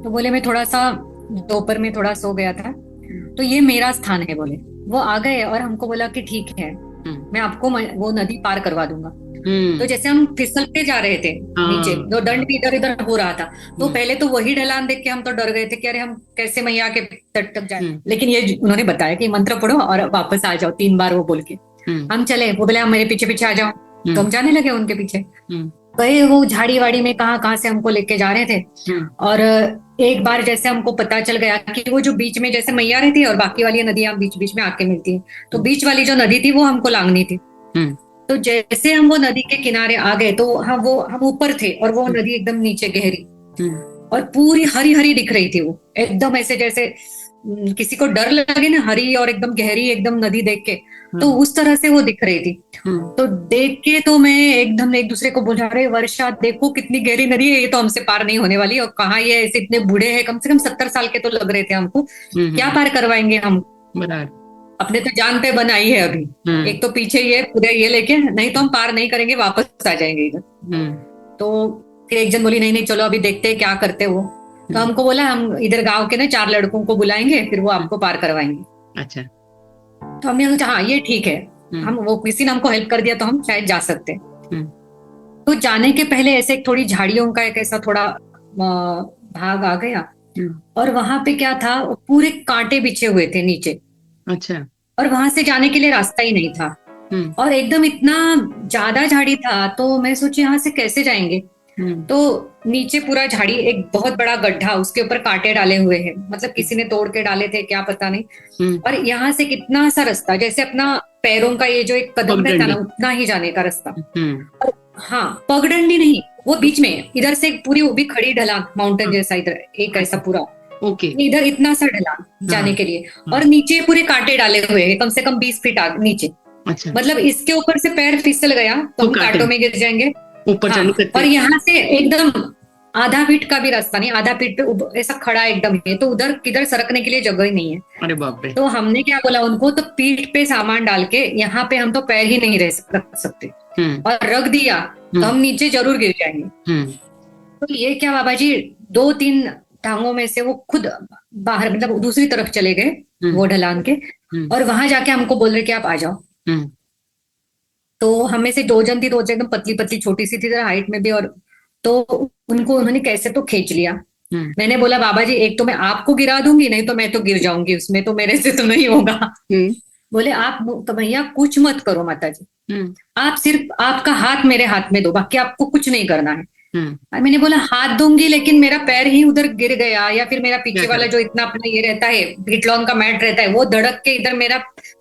तो बोले मैं थोड़ा सा दोपहर में थोड़ा सो गया था, तो ये मेरा स्थान है बोले। वो आ गए और हमको बोला कि ठीक है, हम्म। मैं आपको वो नदी पार करवा दूंगा। तो हम्म। जैसे हम फिसलते जा रहे थे नीचे, हाँ। जो दंड भी इधर इधर हो रहा था, तो हम्म। पहले तो वही ढलान देख के हम तो डर गए थे कि अरे हम कैसे मैया के तट तक जाए। हम्म। लेकिन ये उन्होंने बताया कि मंत्र पढ़ो और वापस आ जाओ, 3 बार वो बोल के। हम्म। हम चले, वो बोले आप मेरे पीछे पीछे आ जाओ। तो हम्म। हम जाने लगे उनके पीछे। हम्म। गए वो झाड़ी वाड़ी में, कहाँ कहाँ से हमको लेके जा रहे थे। हम्म। और एक बार जैसे हमको पता चल गया कि वो जो बीच में जैसे मैया रहती है और बाकी वाली नदियां बीच बीच में आके मिलती है, तो हम्म। बीच वाली जो नदी थी वो हमको लांगनी थी। हम्म। तो जैसे हम वो नदी के किनारे आ गए, तो हम ऊपर थे और वो हम्म। नदी एकदम नीचे गहरी, हम्म। और पूरी हरी हरी दिख रही थी वो, एकदम ऐसे जैसे किसी को डर लगे ना, हरी और एकदम गहरी एकदम नदी देख के, तो हम्म। उस तरह से वो दिख रही थी। हम्म। तो देख के तो मैं एकदम एक दूसरे को बोला, रहे वर्षा देखो कितनी गहरी नदी है, ये तो हमसे पार नहीं होने वाली, और कहाँ ये ऐसे इतने बूढ़े हैं, कम से कम 70 साल के तो लग रहे थे हमको, हम्म। क्या पार करवाएंगे हम। बराबर। अपने तो जान पे बनाई है अभी, हम्म। एक तो पीछे ये पूरे ये लेके, नहीं तो हम पार नहीं करेंगे, वापस आ जाएंगे इधर। हम्म। तो फिर एक जन बोली नहीं नहीं चलो अभी देखते हैं क्या करते हो। तो हम्म। हमको बोला हम इधर गांव के ना 4 लड़कों को बुलाएंगे, फिर वो हम्म। आपको पार करवाएंगे। अच्छा। तो हमने सोचा हाँ ये ठीक है, हम्म। हम वो किसी ने हमको हेल्प कर दिया तो हम शायद जा सकते हैं। हम्म। तो जाने के पहले ऐसे एक थोड़ी झाड़ियों का एक ऐसा थोड़ा भाग आ गया, हम्म। और वहां पे क्या था, वो पूरे कांटे बिछे हुए थे नीचे, अच्छा। और वहां से जाने के लिए रास्ता ही नहीं था। हम्म। और एकदम इतना ज्यादा झाड़ी था, तो मैं सोची यहाँ से कैसे जाएंगे। हम्म। तो नीचे पूरा झाड़ी, एक बहुत बड़ा गड्ढा, उसके ऊपर कांटे डाले हुए हैं, मतलब किसी ने तोड़ के डाले थे क्या पता नहीं। हम्म। और यहाँ से कितना सा रास्ता, जैसे अपना पैरों का ये जो एक कदम रहता ना, पगडंडी। उतना ही जाने का रास्ता। हम्म। और हाँ, पगडंडी नहीं, वो तो। बीच में इधर से एक पूरी वो भी खड़ी ढलान, माउंटेन हाँ। जैसा इधर एक ऐसा अच्छा। पूरा, ओके। इधर इतना सा ढलान हाँ। जाने के लिए। हाँ। और नीचे पूरे कांटे डाले हुए हैं, कम से कम 20 फीट नीचे। अच्छा। मतलब इसके ऊपर से पैर फिसल गया तो तो हम काटे कांटों में गिर जाएंगे। ऊपर हाँ, चढ़ नहीं और सकते। यहाँ से एकदम आधा फीट का भी रास्ता नहीं, आधा फीट पे ऐसा खड़ा एकदम है, तो उधर किधर सरकने के लिए जगह ही नहीं है। अरे बाप रे। तो हमने क्या बोला उनको, तो पीठ पे सामान डाल के यहाँ पे हम तो पैर ही नहीं रख सकते, हम्म। और रख दिया तो हम्म। हम नीचे जरूर गिर जाएंगे। हम्म। तो ये क्या बाबा जी, 2-3 टांगों में से वो खुद बाहर, मतलब दूसरी तरफ चले गए हम्म। वो ढलान के, हम्म। और वहां जाके हमको बोल रहे कि आप आ जाओ। हम्म। तो हमें से 2 जन थी, 2 जन एकदम पतली पतली छोटी सी थी हाइट में भी, और तो उनको उन्होंने कैसे तो खींच लिया। हम्म। मैंने बोला बाबा जी, एक तो मैं आपको गिरा दूंगी, नहीं तो मैं तो गिर जाऊंगी उसमें, तो मेरे से तो नहीं होगा। हम्म। बोले आप तो भैया कुछ मत करो माता जी, हम्म। आप सिर्फ आपका हाथ मेरे हाथ में दो, बाकी आपको कुछ नहीं करना है। हम्म। और मैंने बोला हाथ दूंगी, लेकिन मेरा पैर ही उधर गिर गया, या फिर मेरा क्या पीछे वाला करें। जो इतना अपना ये रहता है, बिटलॉन का मैट रहता है, वो धड़क के इधर मेरा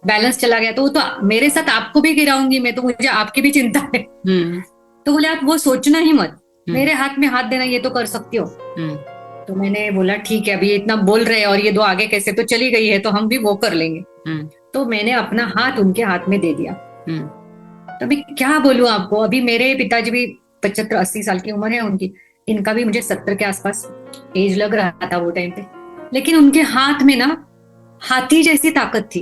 बैलेंस चला गया, तो वो तो मेरे साथ आपको भी गिराऊंगी मैं, तो मुझे आपकी भी चिंता है। हम्म। तो बोले आप वो सोचना ही मत, हम्म। मेरे हाथ में हाथ देना ये तो कर सकती हो। हम्म। तो मैंने बोला ठीक है, अभी ये इतना बोल रहे हैं और ये दो आगे कैसे तो चली गई है, तो हम भी वो कर लेंगे। हम्म। तो मैंने अपना हाथ उनके हाथ में दे दिया। हम्म। तो अभी क्या बोलूं आपको, अभी मेरे पिताजी भी 75-80 साल की उम्र है उनकी, इनका भी मुझे 70 के आसपास एज लग रहा था वो टाइम पे, लेकिन उनके हाथ में ना हाथी जैसी ताकत थी।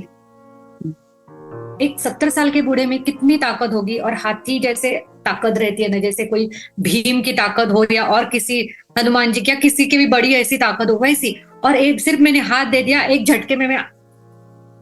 एक 70 साल के बूढ़े में कितनी ताकत होगी, और हाथी जैसे ताकत रहती है ना, जैसे कोई भीम की ताकत हो, या और किसी हनुमान जी की, या किसी की भी बड़ी ऐसी ताकत हो वैसी। और एक सिर्फ मैंने हाथ दे दिया, एक झटके में मैं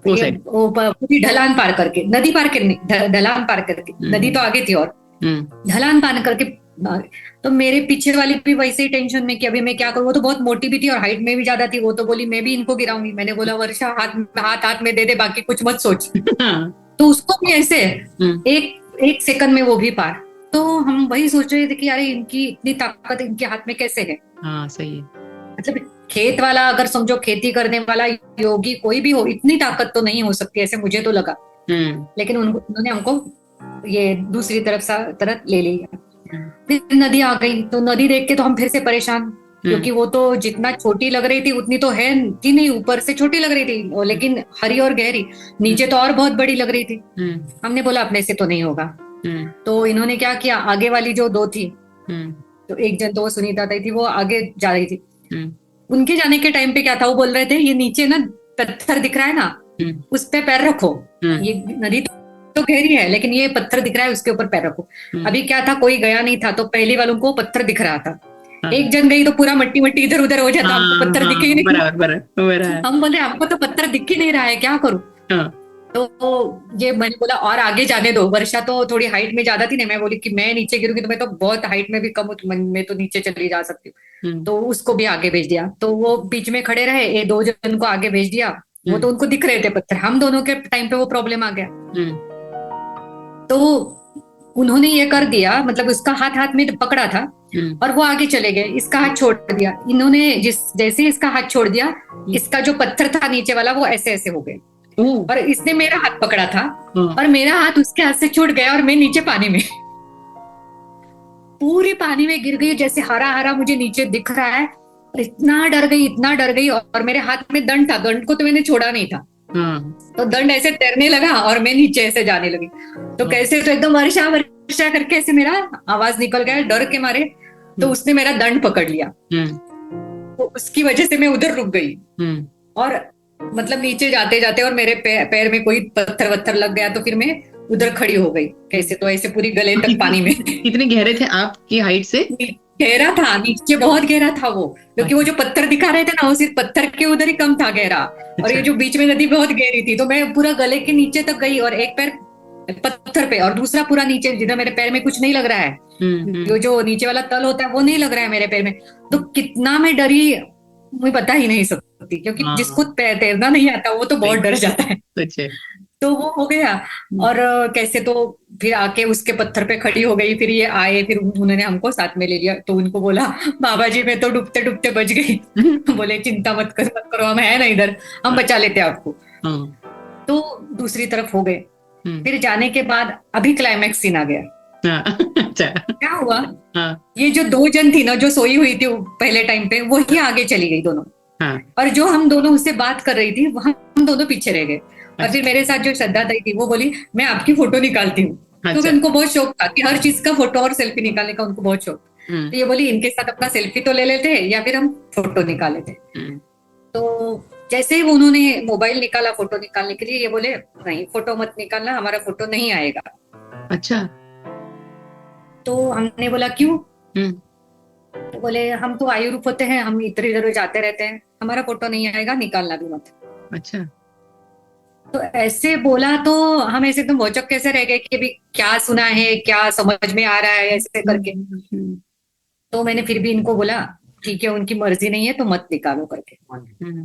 वो ये साइड। पूरी ढलान पार करके, नदी पार करने, ढलान पार करके, नदी हम्म। तो आगे थी, और हम्म। ढलान पार करके भागे। तो मेरे पीछे वाली भी वैसे ही टेंशन में कि अभी मैं क्या करूं, वो तो बहुत मोटी भी थी और हाइट में भी ज्यादा थी, वो तो बोली मैं भी इनको गिराऊंगी। मैंने बोला वर्षा हाथ हाथ हाथ में दे दे, बाकी कुछ मत सोच। हाँ। तो उसको भी ऐसे हम्म। एक एक सेकंड में वो भी पार। तो हम वही सोच रहे थे कि यार इनकी इतनी ताकत इनके हाथ में कैसे है। हाँ सही है। मतलब खेत वाला, अगर समझो खेती करने वाला योगी कोई भी हो, इतनी ताकत तो नहीं हो सकती, ऐसे मुझे तो लगा। हम्म। लेकिन उन्होंने हमको ये दूसरी तरफ ले लिया। हम्म। फिर नदी आ गई, तो नदी देख के तो हम फिर से परेशान, हम्म। क्योंकि वो तो जितना छोटी लग रही थी उतनी तो है थी नहीं, ऊपर से छोटी लग रही थी लेकिन हरी और गहरी, नीचे तो और बहुत बड़ी लग रही थी। हम्म। हमने बोला अपने से तो नहीं होगा। हम्म। तो इन्होंने क्या किया, आगे वाली जो दो थी, हम्म। तो एक जन तो वो सुनीता ताई थी, वो आगे जा रही थी। हम्म। उनके जाने के टाइम पे क्या था, वो बोल रहे थे ये नीचे ना पत्थर दिख रहा है ना, हम्म। उस पे पैर रखो। हम्म। ये नदी तो गहरी है, लेकिन ये पत्थर दिख रहा है उसके ऊपर पैर रखो। हम्म। अभी क्या था, कोई गया नहीं था, तो पहले वालों को पत्थर दिख रहा था। हाँ एक जन गई तो पूरा मट्टी मट्टी इधर उधर हो जाता, हमको हाँ पत्थर दिखे ही हाँ, नहीं। बराबर बराबर बराबर। हम बोले हमको तो पत्थर दिख ही नहीं रहा है, क्या करूं। हाँ। तो ये मैंने बोला और आगे जाने दो, वर्षा तो थोड़ी हाइट में ज्यादा थी ना, मैं बोली कि मैं नीचे गिरूंगी तो मैं तो बहुत हाइट में भी कम हूँ, तो मैं तो नीचे चली जा सकती हूँ। हम्म तो उसको भी आगे भेज दिया, तो वो बीच में खड़े रहे, ये दो जन को आगे भेज दिया। वो तो हम्म उनको दिख रहे थे पत्थर, हम दोनों के टाइम पे वो प्रॉब्लम आ गया। हम्म तो उन्होंने ये कर दिया, मतलब उसका हाथ हाथ में पकड़ा था हम्म और वो आगे चले गए, इसका हाथ छोड़ दिया इन्होंने। जैसे ही इसका हाथ छोड़ दिया, इसका जो पत्थर था नीचे वाला वो ऐसे ऐसे हो गए, ओ। और इसने मेरा हाथ पकड़ा था हाँ। और मेरा हाथ उसके हाथ से छूट गया और मैं नीचे पानी में, पूरी पानी में गिर गई, जैसे हरा हरा मुझे नीचे दिख रहा है। और इतना डर गई, इतना डर गई, और मेरे हाथ में दंड था, दंड को तो मैंने छोड़ा नहीं था। हाँ तो दंड ऐसे तैरने लगा और मैं नीचे ऐसे जाने लगी। तो हाँ, कैसे तो एकदम वर्षा वर्षा करके ऐसे मेरा आवाज निकल गया डर के मारे। तो उसने मेरा दंड पकड़ लिया, हम्म तो उसकी वजह से मैं उधर रुक गई। हम्म और मतलब नीचे जाते जाते और मेरे पैर में कोई पत्थर वत्थर लग गया, तो फिर मैं उधर खड़ी हो गई, कैसे तो ऐसे पूरी गले तक पानी में। कितने गहरे थे आपकी हाइट से? गहरा था, नीचे बहुत गहरा था वो, क्योंकि वो जो पत्थर दिखा रहे थे ना वो सिर्फ पत्थर के उधर ही कम था गहरा। और अच्छा। ये जो बीच में नदी बहुत गहरी थी, तो मैं पूरा गले के नीचे तक गई, और एक पैर पत्थर पे और दूसरा पूरा नीचे, जिधर मेरे पैर में कुछ नहीं लग रहा है। हम्म। ये जो नीचे वाला तल होता है वो नहीं लग रहा है मेरे पैर में। तो कितना मैं डरी, मुझे बता ही नहीं सकती, क्योंकि जिसको हाँ तैरना नहीं आता वो तो बहुत सही। डर जाता है। सच है। तो वो हो गया। और कैसे तो फिर आके उसके पत्थर पे खड़ी हो गई, फिर ये आए, फिर उन्होंने हमको साथ में ले लिया। तो उनको बोला बाबा जी मैं तो डूबते डूबते बच गई। बोले चिंता मत करो, हम है ना इधर, हम बचा लेते हैं आपको। हाँ। तो दूसरी तरफ हो गए। हम्म। फिर जाने के बाद अभी क्लाइमैक्स सीन आ गया। हाँ, अच्छा। क्या हुआ, हाँ ये जो दो जन थी ना जो सोई हुई थी पहले टाइम पे, वही आगे चली गई दोनों। हाँ। और जो हम दोनों उससे बात कर रही थी हम दोनों पीछे रह गए। और फिर अच्छा मेरे साथ जो श्रद्धा ताई थी वो बोली मैं आपकी फोटो निकालती हूँ, क्योंकि अच्छा। उनको बहुत शौक था कि हर चीज का फोटो और सेल्फी निकालने का उनको बहुत शौक। हम्म तो ये बोली इनके साथ अपना सेल्फी तो ले लेते हैं या फिर हम फोटो निकाल लेते हैं। हम्म तो जैसे ही उन्होंने मोबाइल निकाला फोटो निकालने के लिए, ये बोले नहीं फोटो मत निकालना, हमारा फोटो नहीं आएगा। अच्छा। तो हमने बोला क्यों। हम्म तो बोले हम तो आयु रूप होते हैं, हम इधर इधर जाते रहते हैं, हमारा फोटो नहीं आएगा, निकालना भी मत। अच्छा। तो ऐसे बोला तो हम ऐसे एकदम भौचक कैसे रह गए कि अभी क्या सुना है, क्या समझ में आ रहा है ऐसे करके। हम्म तो मैंने फिर भी इनको बोला ठीक है उनकी मर्जी नहीं है तो मत निकालो करके। हम्म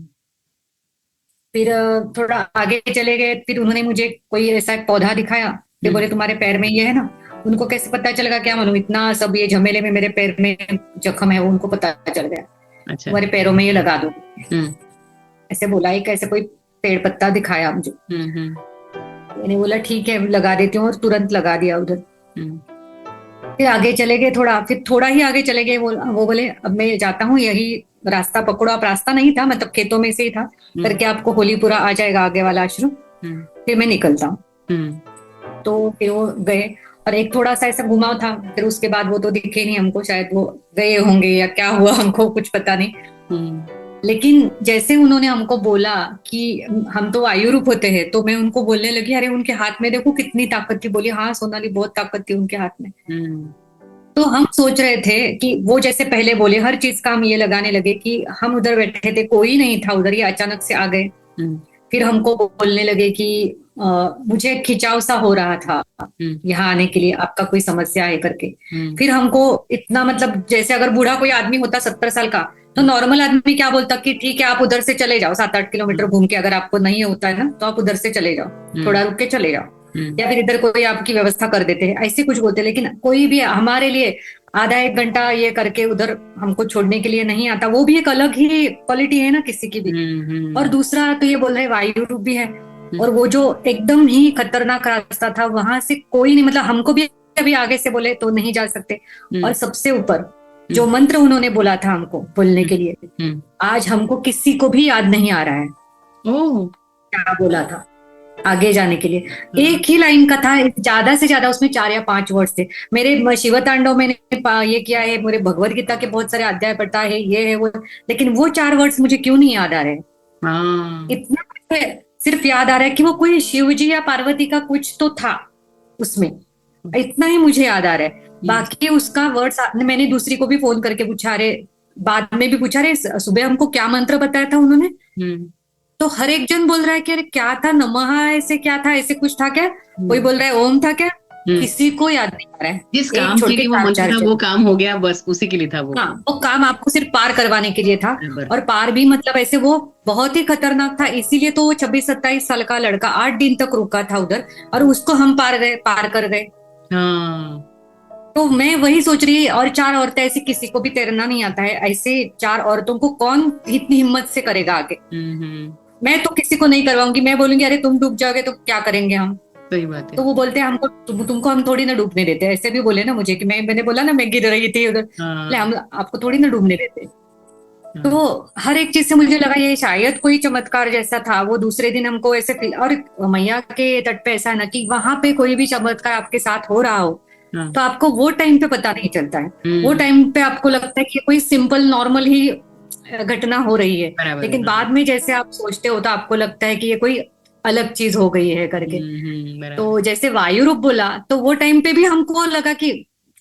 फिर थोड़ा आगे चले गए, फिर उन्होंने मुझे कोई ऐसा एक पौधा दिखाया, फिर बोले तुम्हारे पैर में ये है ना। उनको कैसे पता चलेगा, क्या मालूम, इतना सब ये झमेले में मेरे पैर में जख्म है वो उनको पता चल गया। अच्छा। तुम्हारे पैरों में ये लगा दो, हम्म ऐसे बोला। एक ऐसे कोई पेड़ पत्ता दिखाया मुझे, हम्म मैंने बोला ठीक है लगा देती हूँ, और तुरंत लगा दिया उधर। हम्म फिर आगे चले गए थोड़ा, फिर थोड़ा ही आगे चले गए, वो बोले अब मैं जाता हूँ, यही रास्ता पकड़ो आप। रास्ता नहीं था, मतलब खेतों में से ही था करके, आपको होलीपुरा आ जाएगा आगे वाला आश्रम, हम्म फिर मैं निकलता हूँ। हम्म तो फिर वो गए, और एक थोड़ा सा ऐसा घुमाव था, फिर उसके बाद वो तो दिखे नहीं हमको, शायद वो गए होंगे या क्या हुआ हमको कुछ पता नहीं। हम्म लेकिन जैसे उन्होंने हमको बोला कि हम तो आयु रूप होते हैं, तो मैं उनको बोलने लगी अरे उनके हाथ में देखो कितनी ताकत थी। बोली हाँ सोनाली बहुत ताकत थी उनके हाथ में। हम्म तो हम सोच रहे थे कि वो जैसे पहले बोले हर चीज का हम ये लगाने लगे कि हम उधर बैठे थे, कोई नहीं था उधर, ये अचानक से आ गए। हम्म फिर हमको बोलने लगे कि मुझे खिंचाव सा हो रहा था यहाँ आने के लिए, आपका कोई समस्या है करके। फिर हमको इतना, मतलब जैसे अगर बूढ़ा कोई आदमी होता 70 साल का, तो नॉर्मल आदमी क्या बोलता कि ठीक है आप उधर से चले जाओ 7-8 किलोमीटर घूम के, अगर आपको नहीं होता है ना तो आप उधर से चले जाओ, थोड़ा रुक के चले जाओ, या फिर इधर कोई आपकी व्यवस्था कर देते हैं, ऐसे कुछ बोलते। लेकिन कोई भी हमारे लिए आधा एक घंटा ये करके उधर हमको छोड़ने के लिए नहीं आता, वो भी एक अलग ही क्वालिटी है ना किसी की भी। और दूसरा तो ये बोल रहे वायु रूप भी है, और वो जो एकदम ही खतरनाक रास्ता था, वहां से कोई नहीं, मतलब हमको भी अभी आगे से बोले तो नहीं जा सकते। और सबसे ऊपर जो मंत्र उन्होंने बोला था हमको बोलने के लिए, आज हमको किसी को भी याद नहीं आ रहा है क्या बोला था आगे जाने के लिए। एक ही लाइन का था, ज्यादा से ज्यादा उसमें 4 या 5 वर्ड्स थे। मेरे शिव तांडव मैंने ये किया है, मेरे भगवत गीता के बहुत सारे अध्याय पढ़ता है, ये है वो, लेकिन वो 4 वर्ड्स मुझे क्यों नहीं याद आ रहे। इतना मुझे सिर्फ याद आ रहा है कि वो कोई शिव जी या पार्वती का कुछ तो था उसमें, इतना ही मुझे याद आ रहा है। बाकी उसका वर्ड्स मैंने दूसरी को भी फोन करके पूछा, अरे बाद में भी पूछा, अरे सुबह हमको क्या मंत्र बताया था उन्होंने, हम्म तो हर एक जन बोल रहा है कि अरे क्या था, नमः ऐसे क्या था, ऐसे कुछ था क्या, कोई बोल रहा है ओम था क्या, हम्म किसी को याद नहीं आ रहा है। जिस एक काम छोड़ के के लिए वो चार मंत्र चार था जन। वो काम हो गया, बस उसी के लिए था वो। हाँ, वो काम आपको सिर्फ पार करवाने के लिए था, बराबर। और पार भी मतलब ऐसे वो बहुत ही खतरनाक था, इसीलिए तो वो 26-27 साल का लड़का 8 दिन तक रुका था उधर, और उसको हम पार कर गए। हाँ। तो मैं वही सोच रही, और चार औरतें ऐसी, किसी को भी तैरना नहीं आता है, ऐसे चार औरतों को कौन इतनी हिम्मत से करेगा आगे। हम्म। मैं तो किसी को नहीं करवाऊंगी, मैं बोलूंगी अरे तुम डूब जाओगे तो क्या करेंगे हम। सही बात है। तो वो बोलते हैं हमको तुमको हम थोड़ी ना डूबने देते, ऐसे भी बोले ना मुझे, कि मैंने बोला ना मैं गिर रही थी उधर, बोले हाँ हम आपको थोड़ी ना डूबने देते। हाँ। तो हर एक चीज से मुझे लगा ये शायद कोई चमत्कार जैसा था। वो दूसरे दिन हमको ऐसे और मैया के तट पे ऐसा है ना कि वहां पे कोई भी चमत्कार आपके साथ हो रहा हो, हाँ। तो आपको वो टाइम पे पता नहीं चलता है। वो हम्म। टाइम पे आपको लगता है कि कोई सिंपल नॉर्मल ही घटना हो रही है, बराबर है, लेकिन बराबर। बाद में जैसे आप सोचते हो तो आपको लगता है कि ये कोई अलग चीज हो गई है करके। बराबर। तो जैसे वायु रूप बोला, तो वो टाइम पे भी हमको लगा कि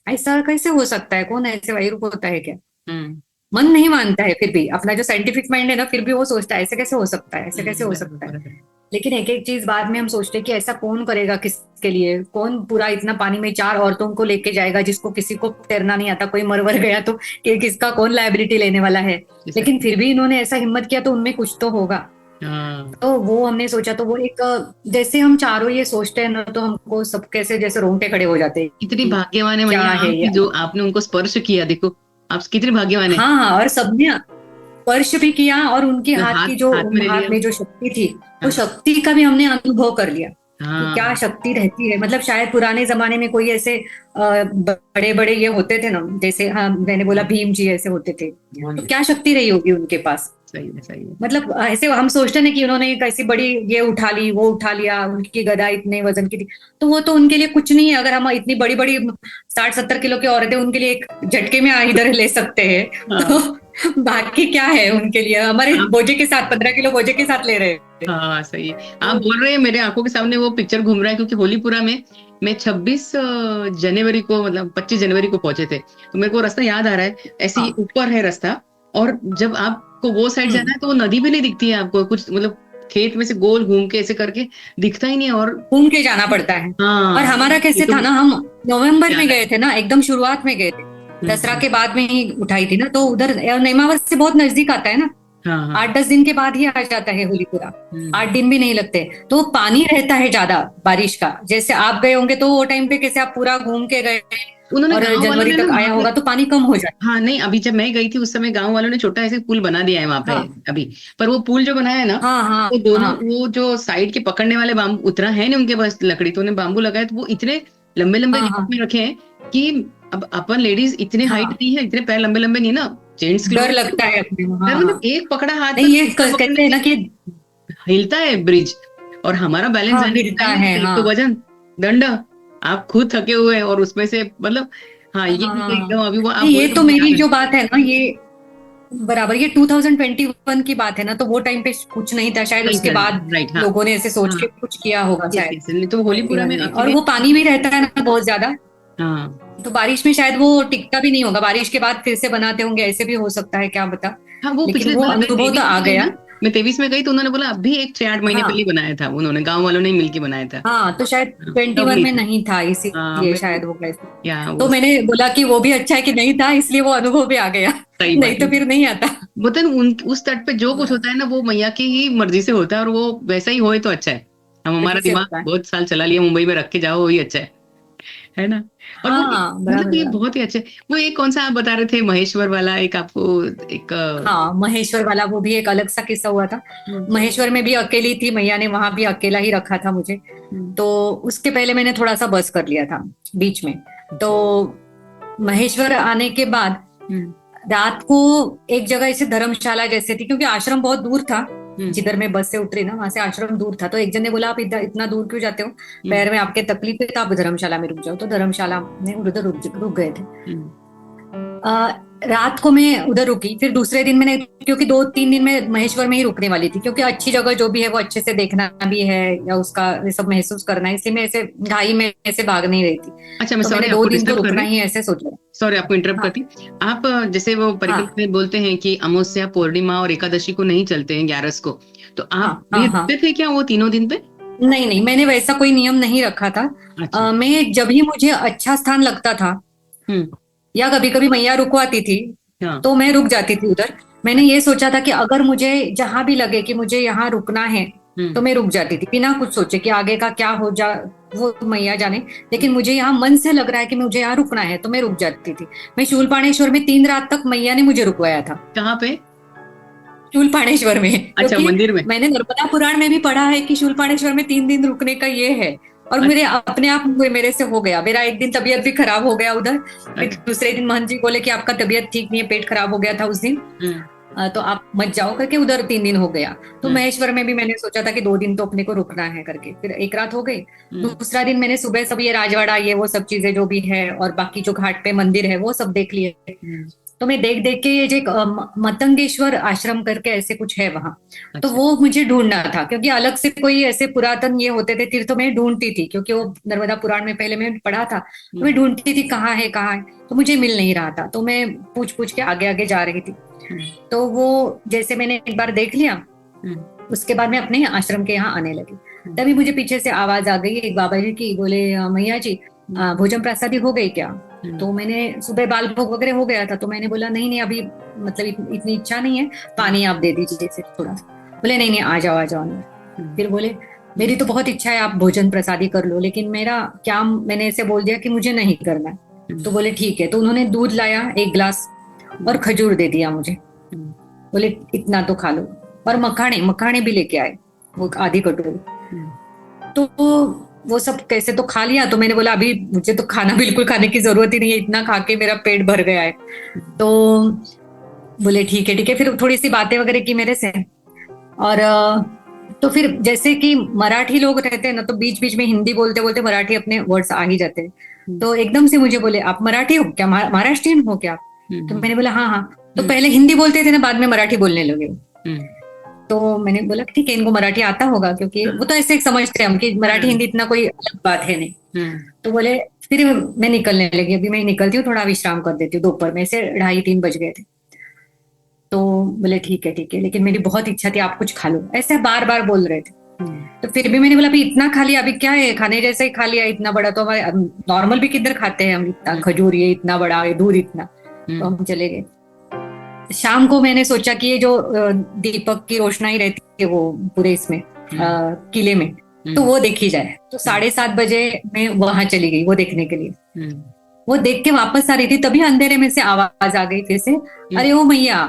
ऐसा कैसे हो सकता है, कौन ऐसे वायु रूप होता है क्या। हम्म। मन नहीं मानता है, फिर भी अपना जो साइंटिफिक माइंड है ना, फिर भी वो सोचता है ऐसे कैसे हो सकता है, ऐसे कैसे हो बराबर, सकता है। बराबर। लेकिन एक एक चीज बाद में हम सोचते हैं कि ऐसा कौन करेगा किसके लिए, कौन पूरा इतना पानी में चार औरतों को लेके जाएगा, जिसको किसी को तैरना नहीं आता, कोई मरवर गया तो किसका कौन लायबिलिटी लेने वाला है। लेकिन Exactly. फिर भी इन्होंने ऐसा हिम्मत किया, तो उनमें कुछ तो होगा। हाँ। तो वो हमने सोचा, तो वो एक जैसे हम चारों ये सोचते हैं ना, तो हमको सब कैसे जैसे रोंगटे खड़े हो जाते हैं कितनी कि भाग्यवान है क्या मैया है आप ये। कि जो आपने उनको स्पर्श किया, देखो आप कितने भाग्यवान है। हाँ हाँ, और सबने स्पर्श भी किया, और उनके हाथ हाथ की जो हाथ में ले हाथ लिया। में जो शक्ति थी, वो हाँ शक्ति का भी हमने अनुभव कर लिया कि क्या हाँ शक्ति रहती है। मतलब शायद पुराने जमाने में कोई ऐसे बड़े बड़े ये होते थे ना, जैसे हाँ मैंने बोला भीम जी ऐसे होते थे, तो क्या शक्ति रही होगी उनके पास। सही है, सही है। मतलब ऐसे हम सोचते ना कि उन्होंने एक ऐसी बड़ी ये उठा ली, वो उठा लिया, उनकी गदा इतने वजन की थी, तो वो तो उनके लिए कुछ नहीं है। अगर हम इतनी बड़ी बड़ी 60-70 किलो की औरतें उनके लिए एक झटके में इधर ले सकते हैं, हाँ तो बाकी क्या है उनके लिए, हमारे आप। बोझे के साथ 15 किलो बोझे के साथ ले रहे हैं। हाँ सही है। आप तो बोल रहे हैं, मेरे आंखों के सामने वो पिक्चर घूम रहा है, क्योंकि होलीपुरा में मैं 26 जनवरी को, मतलब 25 जनवरी को पहुंचे थे, तो मेरे को रास्ता याद आ रहा है। ऐसे ही हाँ। ऊपर है रास्ता, और जब आपको वो साइड जाना हम्म। है तो वो नदी भी नहीं दिखती है आपको, कुछ मतलब खेत में से गोल घूम के ऐसे करके दिखता ही नहीं है। और घूम के जाना पड़ता है। और हाँ, हमारा ये कैसे तो था ना, हम नवंबर में याद गए आया। थे ना, एकदम शुरुआत में गए थे, दसरा हम्म। के बाद में ही उठाई थी ना, तो उधर नेमावर से बहुत नजदीक आता है ना, हाँ हाँ। 8-10 दिन के बाद ही आ जाता है होलीपुरा। हम्म। 8 दिन भी नहीं लगते, तो पानी रहता है ज्यादा बारिश का। जैसे आप गए होंगे तो वो टाइम पे कैसे आप पूरा घूम के गए, उन्होंने और गांव वालों जनवरी ने ना तक वहां आया पे, होगा तो पानी कम हो जाए। हाँ नहीं, अभी जब मैं गई थी उस समय गांव वालों ने छोटा ऐसे पुल बना दिया है वहां पे हाँ अभी। पर वो पुल जो बनाया है ना, हाँ हाँ वो दोनों, हाँ वो जो साइड के पकड़ने वाले बाम्बू उतना है नहीं उनके पास लकड़ी, तो उन्हें बाम्बू लगाए, तो वो इतने लंबे लंबे हाँ गैप हाँ में रखे हैं कि अब अपन लेडीज इतने हाइट हाँ, नहीं है, इतने पैर लंबे लंबे नहीं है ना, जेंट्स के डर लोग लगता है अपने को, यार, हाँ हाँ। मतलब एक पकड़ा हाथ नहीं पर ये दूसरा पकड़ने कहते हैं ना कि में हिलता है ब्रिज, और हमारा बैलेंस हाँ जाने देता गिरता ही नहीं, है, एक हाँ तो वजन, दंड, आप खुद थके हुए हैं, और उसमें से मतलब, हाँ हाँ ये हाँ भी हाँ। एकदम अभी वो आप नहीं बोले ये तो तो मुझे मेरी याद है। जो बात है ना, ये बराबर ये 2021 की बात है ना, तो वो टाइम पे कुछ नहीं था शायद, नहीं उसके था। बाद राइट, हाँ लोगों ने ऐसे सोच हाँ। के कुछ किया होगा यस शायद यस, नहीं तो होलीपुरा 21 में में। और एक्चुअली, वो पानी भी रहता है ना बहुत ज्यादा, हाँ तो बारिश में शायद वो टिकता भी नहीं होगा, बारिश के बाद फिर से बनाते होंगे, ऐसे भी हो सकता है, क्या बता। हाँ। वो लेकिन पिछले वो बार मैं अनुभव तो 23 आ में गई गया। ना, मैं 23 में गई तो उन्होंने बोला अभी एक 6-8 महीने पहले ही हाँ बनाया था उन्होंने, गांव वालों ने ही मिलके बनाया था। हाँ, तो शायद हाँ, तब 21 नहीं में था। नहीं था, हाँ इसीलिए मेरे को, शायद वो कैसे। या तो वो मैंने बोला कि वो भी अच्छा है कि नहीं था, इसलिए वो अनुभव भी आ गया, सही बात नहीं है। तो फिर नहीं आता। बोलते हैं उन उस तट पे जो कुछ होता है ना, वो मैया की ही मर्जी से होता है, और वो वैसा ही होए तो अच्छा है। हम हमारा मर्जी से दिमाग होता है। बहुत साल चला लिया मुंबई में रख के जाओ, वही अच्छा है ना। और वो हाँ मतलब बराबर ये बराबर। बहुत ही अच्छे। वो एक कौन सा आप बता रहे थे, महेश्वर वाला एक आपको, एक हाँ महेश्वर वाला, वो भी एक अलग सा किस्सा हुआ था। हम्म, महेश्वर में भी अकेली थी मैया ने, वहां भी अकेला ही रखा था मुझे। हम्म, तो उसके पहले मैंने थोड़ा सा बस कर लिया था बीच में। तो अच्छा, महेश्वर आने के बाद हम्म, रात को एक जगह ऐसे धर्मशाला जैसे थी, क्योंकि आश्रम बहुत दूर था, हम्म, जिधर मैं बस से उतरी ना वहां से आश्रम दूर था। तो एक जन ने बोला आप इधर इतना दूर क्यों जाते हो, हम्म, पैर में आपके तकलीफ है तो आप धर्मशाला में रुक जाओ। तो धर्मशाला में उधर रुक गए थे। हम्म, रात को मैं उधर रुकी, फिर दूसरे दिन मैंने, क्योंकि 2-3 दिन में महेश्वर में ही रुकने वाली थी, क्योंकि अच्छी जगह जो भी है वो अच्छे से देखना भी है या उसका ये सब महसूस करना है, इसलिए मैं ऐसे ढाई में ऐसे भाग नहीं रही थी। अच्छा, मैं तो सॉरी मैंने दो आपको दिन तो डिस्टर्ब कर रुकना रही हूँ, ही ऐसे सोचा। सॉरी आपको इंटरप्ट हाँ करती। आप जैसे वो हाँ परिकल्पना में बोलते हैं कि अमावस्या, पूर्णिमा और एकादशी को नहीं चलते हैं, 11 को, तो हाँ आप हाँ भी हाँ। रुकते थे क्या वो तीनों दिन पे? नहीं नहीं, मैंने वैसा कोई नियम नहीं रखा था। अच्छा। मैं जब भी मुझे अच्छा स्थान लगता था हम्म। या कभी कभी मैया रुकवाती थी हाँ। तो मैं रुक जाती थी उधर। मैंने ये सोचा था कि अगर मुझे जहां भी लगे कि मुझे यहाँ रुकना है तो हम्म। मैं रुक जाती थी, बिना कुछ सोचे कि आगे का क्या हो जा, वो मैया जाने। लेकिन मुझे यहाँ मन से लग रहा है कि मुझे यहाँ रुकना है तो मैं रुक जाती थी। मैं शूलपाणेश्वर में 3 रात तक मैया ने मुझे रुकवाया था। कहाँ पे? शूलपाणेश्वर में, अच्छा, क्योंकि मंदिर में। मैंने नर्मदा पुराण में भी पढ़ा है कि शूलपाणेश्वर में 3 दिन रुकने का ये है। और मेरे अच्छा। अपने आप मेरे से हो गया। मेरा एक दिन तबीयत भी खराब हो गया उधर। फिर अच्छा। दूसरे दिन महंत जी बोले कि आपका तबीयत ठीक नहीं है, पेट खराब हो गया था उस दिन। हम्म। तो आप मत जाओ करके उधर 3 दिन हो गया। तो हम्म। महेश्वर में भी मैंने सोचा था कि 2 दिन तो अपने को रुकना है करके, फिर एक रात हो गई। हम्म। दूसरा दिन मैंने सुबह सब ये राजवाड़ा ये वो सब चीजें जो भी है और बाकी जो घाट पे मंदिर है वो सब देख लिए। हम्म। तो मैं देख देख के ये जो एक मतंगेश्वर आश्रम करके ऐसे कुछ है वहां, तो अच्छा। वो मुझे ढूंढना था, क्योंकि अलग से कोई ऐसे पुरातन ये होते थे तीर्थ, तो मैं ढूंढती थी, क्योंकि वो नर्मदा पुराण में पहले मैं पढ़ा था, तो मैं हम्म। ढूंढती थी कहाँ है कहाँ है। तो मुझे मिल नहीं रहा था, तो मैं पूछ पूछ के आगे आगे जा रही थी। हम्म। तो वो जैसे मैंने एक बार देख लिया, हम्म। उसके बाद मैं अपने आश्रम के यहाँ आने लगी। हम्म। तभी मुझे पीछे से आवाज आ गई एक बाबा जी की, बोले मैया जी भोजन प्रसादी हो गई क्या? हम्म। तो मैंने सुबह बाल भोग वगैरह हो गया था, तो मैंने बोला नहीं नहीं अभी मतलब इतनी इच्छा नहीं है, पानी आप दे दीजिए जैसे थोड़ा सा। बोले नहीं नहीं आ जाओ आ जाओ अंदर। हम्म। फिर बोले मेरी तो बहुत इच्छा है आप भोजन प्रसादी कर लो, लेकिन मेरा क्या, मैंने ऐसे बोल दिया कि मुझे नहीं करना है। तो बोले ठीक है। तो उन्होंने दूध लाया 1 गिलास और खजूर दे दिया मुझे। हम्म। बोले इतना तो खा लो। और मखाने मखाने भी लेके आए, वो आधी कटोरी। हम्म। तो वो सब कैसे तो खा लिया। तो मैंने बोला अभी मुझे तो खाना बिल्कुल खाने की जरूरत ही नहीं है, इतना खा के मेरा पेट भर गया है। तो बोले ठीक है फिर थोड़ी सी बातें वगैरह की मेरे से। और तो फिर जैसे कि मराठी लोग रहते हैं ना, तो बीच बीच में हिंदी बोलते बोलते मराठी अपने वर्ड्स आ ही जाते हैं। तो एकदम से मुझे बोले आप मराठी हो क्या, महाराष्ट्रियन हो क्या? तो मैंने बोला हाँ हाँ। तो पहले हिंदी बोलते थे ना, बाद में मराठी बोलने लगे। तो मैंने बोला ठीक है इनको मराठी आता होगा, क्योंकि वो तो ऐसे समझते हैं हम कि मराठी हिंदी इतना कोई अलग बात है नहीं। तो बोले फिर मैं निकलने लगी, अभी मैं निकलती हूँ, थोड़ा विश्राम कर देती हूँ, दोपहर में से 2:30-3 बज गए थे। तो बोले ठीक है लेकिन मेरी बहुत इच्छा थी आप कुछ खा लो, ऐसे बार बार बोल रहे थे। तो फिर भी मैंने बोला अभी इतना खा लिया, अभी क्या है खाने जैसा ही खा लिया, इतना बड़ा तो हमारे नॉर्मल भी किधर खाते हैं हम, इतना खजूर ये इतना बड़ा ये दूध इतना। तो हम चले गए। शाम को मैंने सोचा कि ये जो दीपक की रोशनाई रहती है वो पूरे इसमें किले में, तो वो देखी जाए। तो 7:30 बजे मैं वहां चली गई वो देखने के लिए। वो देख के वापस आ रही थी, तभी अंधेरे में से आवाज आ गई फिर से, अरे ओ मैया।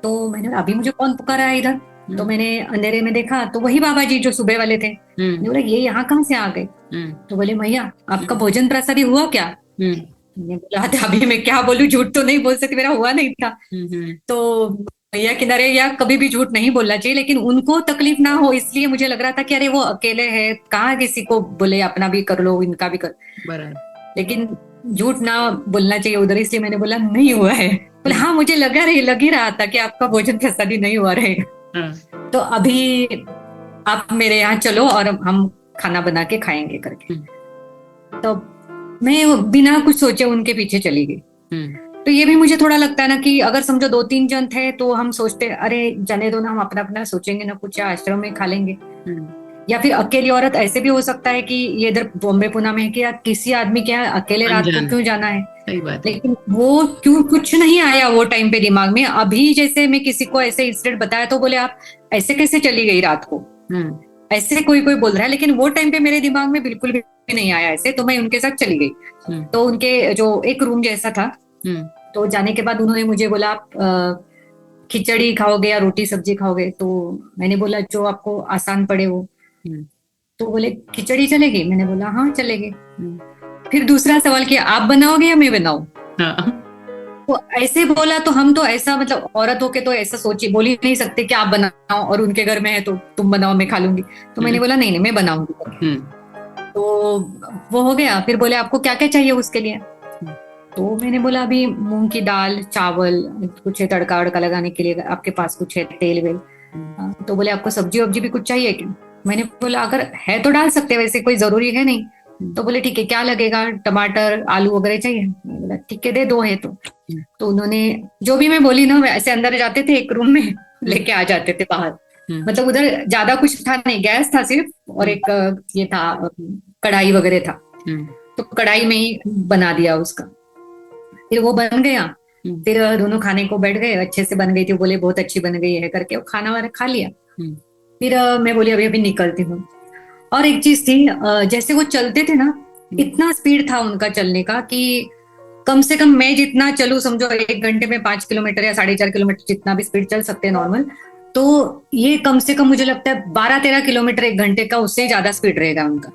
तो मैंने अभी मुझे कौन पुकारा है इधर? तो मैंने अंधेरे में देखा तो वही बाबा जी जो सुबह वाले थे। मैंने बोला ये यहाँ कहाँ से आ गए? तो बोले मैया आपका भोजन प्रसादी हुआ क्या? मैंने बोला अभी मैं क्या बोलूं, झूठ तो नहीं बोल सकती, मेरा हुआ नहीं था। तो भैया किनारे, या कभी भी झूठ नहीं बोलना चाहिए, लेकिन उनको तकलीफ ना हो इसलिए मुझे लग रहा था कि अरे वो अकेले हैं, कहाँ किसी को बोले अपना भी कर लो इनका भी कर, लेकिन झूठ ना बोलना चाहिए उधर, इसलिए मैंने बोला नहीं हुआ है। बोले हाँ मुझे लग ही रहा था कि आपका भोजन प्रसादी नहीं हुआ रहेगा, तो अभी आप मेरे यहाँ चलो और हम खाना बना के खाएंगे करके। तो मैं बिना कुछ सोचे उनके पीछे चली गई। तो ये भी मुझे थोड़ा लगता है ना कि अगर समझो 2-3 जन थे तो हम सोचते अरे जाने दो ना, हम अपना अपना सोचेंगे ना, कुछ आश्रम में खा लेंगे। या फिर अकेली औरत, ऐसे भी हो सकता है कि ये इधर बॉम्बे पुणे में है कि किसी आदमी के यहाँ अकेले रात को क्यों जाना है। सही बात है। लेकिन वो क्यों कुछ नहीं आया वो टाइम पे दिमाग में। अभी जैसे मैं किसी को ऐसे इंसिडेंट बताया तो बोले आप ऐसे कैसे चली गई रात को, ऐसे कोई कोई बोल रहा है, लेकिन वो टाइम पे मेरे दिमाग में बिल्कुल भी नहीं आया ऐसे। तो मैं उनके साथ चली गई। तो उनके जो एक रूम जैसा था, तो जाने के बाद उन्होंने मुझे बोला आप खिचड़ी खाओगे या रोटी सब्जी खाओगे? तो मैंने बोला जो आपको आसान पड़े वो। तो बोले खिचड़ी चलेगी? मैंने बोला हाँ चलेगी। फिर दूसरा सवाल किया आप बनाओगे या मैं बनाऊं? तो ऐसे बोला तो हम तो ऐसा मतलब औरत होके तो ऐसा सोची बोल ही नहीं सकते कि आप बनाओ, और उनके घर में है तो तुम बनाओ मैं खा लूंगी। तो मैंने बोला नहीं नहीं मैं बनाऊंगी। तो वो हो गया। फिर बोले आपको क्या क्या चाहिए उसके लिए? तो मैंने बोला अभी मूंग की दाल, चावल, कुछ है तड़का वड़का लगाने के लिए, आपके पास कुछ है तेल वेल? तो बोले आपको सब्जी वब्जी भी कुछ चाहिए क्या? मैंने बोला अगर है तो डाल सकते हैं, वैसे कोई जरूरी है नहीं। तो बोले ठीक है, क्या लगेगा? टमाटर आलू वगैरह चाहिए? मैंने बोला ठीक है, दे दो है तो उन्होंने जो भी मैं बोली ना वैसे अंदर जाते थे एक रूम में, लेके आ जाते थे बाहर। मतलब उधर ज्यादा कुछ था नहीं, गैस था सिर्फ, और एक ये था कढ़ाई वगैरह था। तो कढ़ाई में ही बना दिया उसका, फिर वो बन गया। फिर दोनों खाने को बैठ गए, अच्छे से बन गई थी, बोले बहुत अच्छी बन गई है करके वो खाना वाना खा लिया। फिर मैं बोली अभी अभी निकलती हूँ। और एक चीज थी, जैसे वो चलते थे ना, इतना स्पीड था उनका चलने का कि कम से कम मैं जितना चलूं, समझो 1 घंटे में 5 किलोमीटर या 4.5 किलोमीटर, जितना भी स्पीड चल सकते हैं नॉर्मल, तो ये कम से कम मुझे लगता है 12-13 किलोमीटर 1 घंटे का, उससे ज्यादा स्पीड रहेगा उनका।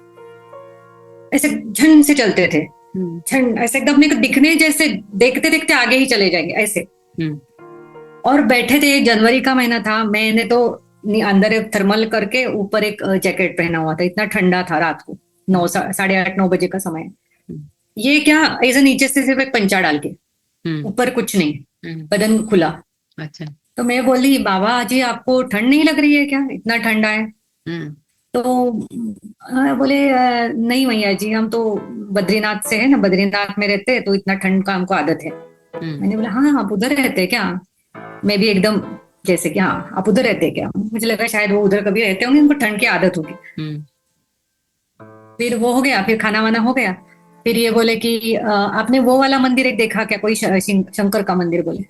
ऐसे झन से चलते थे, झन ऐसे एकदम अपने को दिखने जैसे, देखते देखते आगे ही चले जाएंगे ऐसे। और बैठे थे, जनवरी का महीना था, मैंने तो अंदर एक थर्मल करके ऊपर एक जैकेट पहना हुआ था, इतना ठंडा था रात को, 8:30-9 बजे का समय। ये क्या, ऐसे नीचे से सिर्फ एक पंचा डाल के, ऊपर कुछ नहीं, बदन खुला। अच्छा। तो मैं बोली बाबा जी आपको ठंड नहीं लग रही है क्या, इतना ठंडा है? तो बोले नहीं भैया जी, हम तो बद्रीनाथ से है ना, बद्रीनाथ में रहते हैं तो इतना ठंड का हमको आदत है। मैंने बोला हाँ आप उधर रहते हैं क्या? मैं भी एकदम जैसे कि हाँ आप उधर रहते हैं क्या, मुझे लगा शायद वो उधर कभी रहते होंगे, उनको ठंड की आदत होगी। फिर वो हो गया, फिर खाना वाना हो गया। फिर ये बोले कि आपने वो वाला मंदिर एक देखा क्या, कोई शंकर का मंदिर? बोले।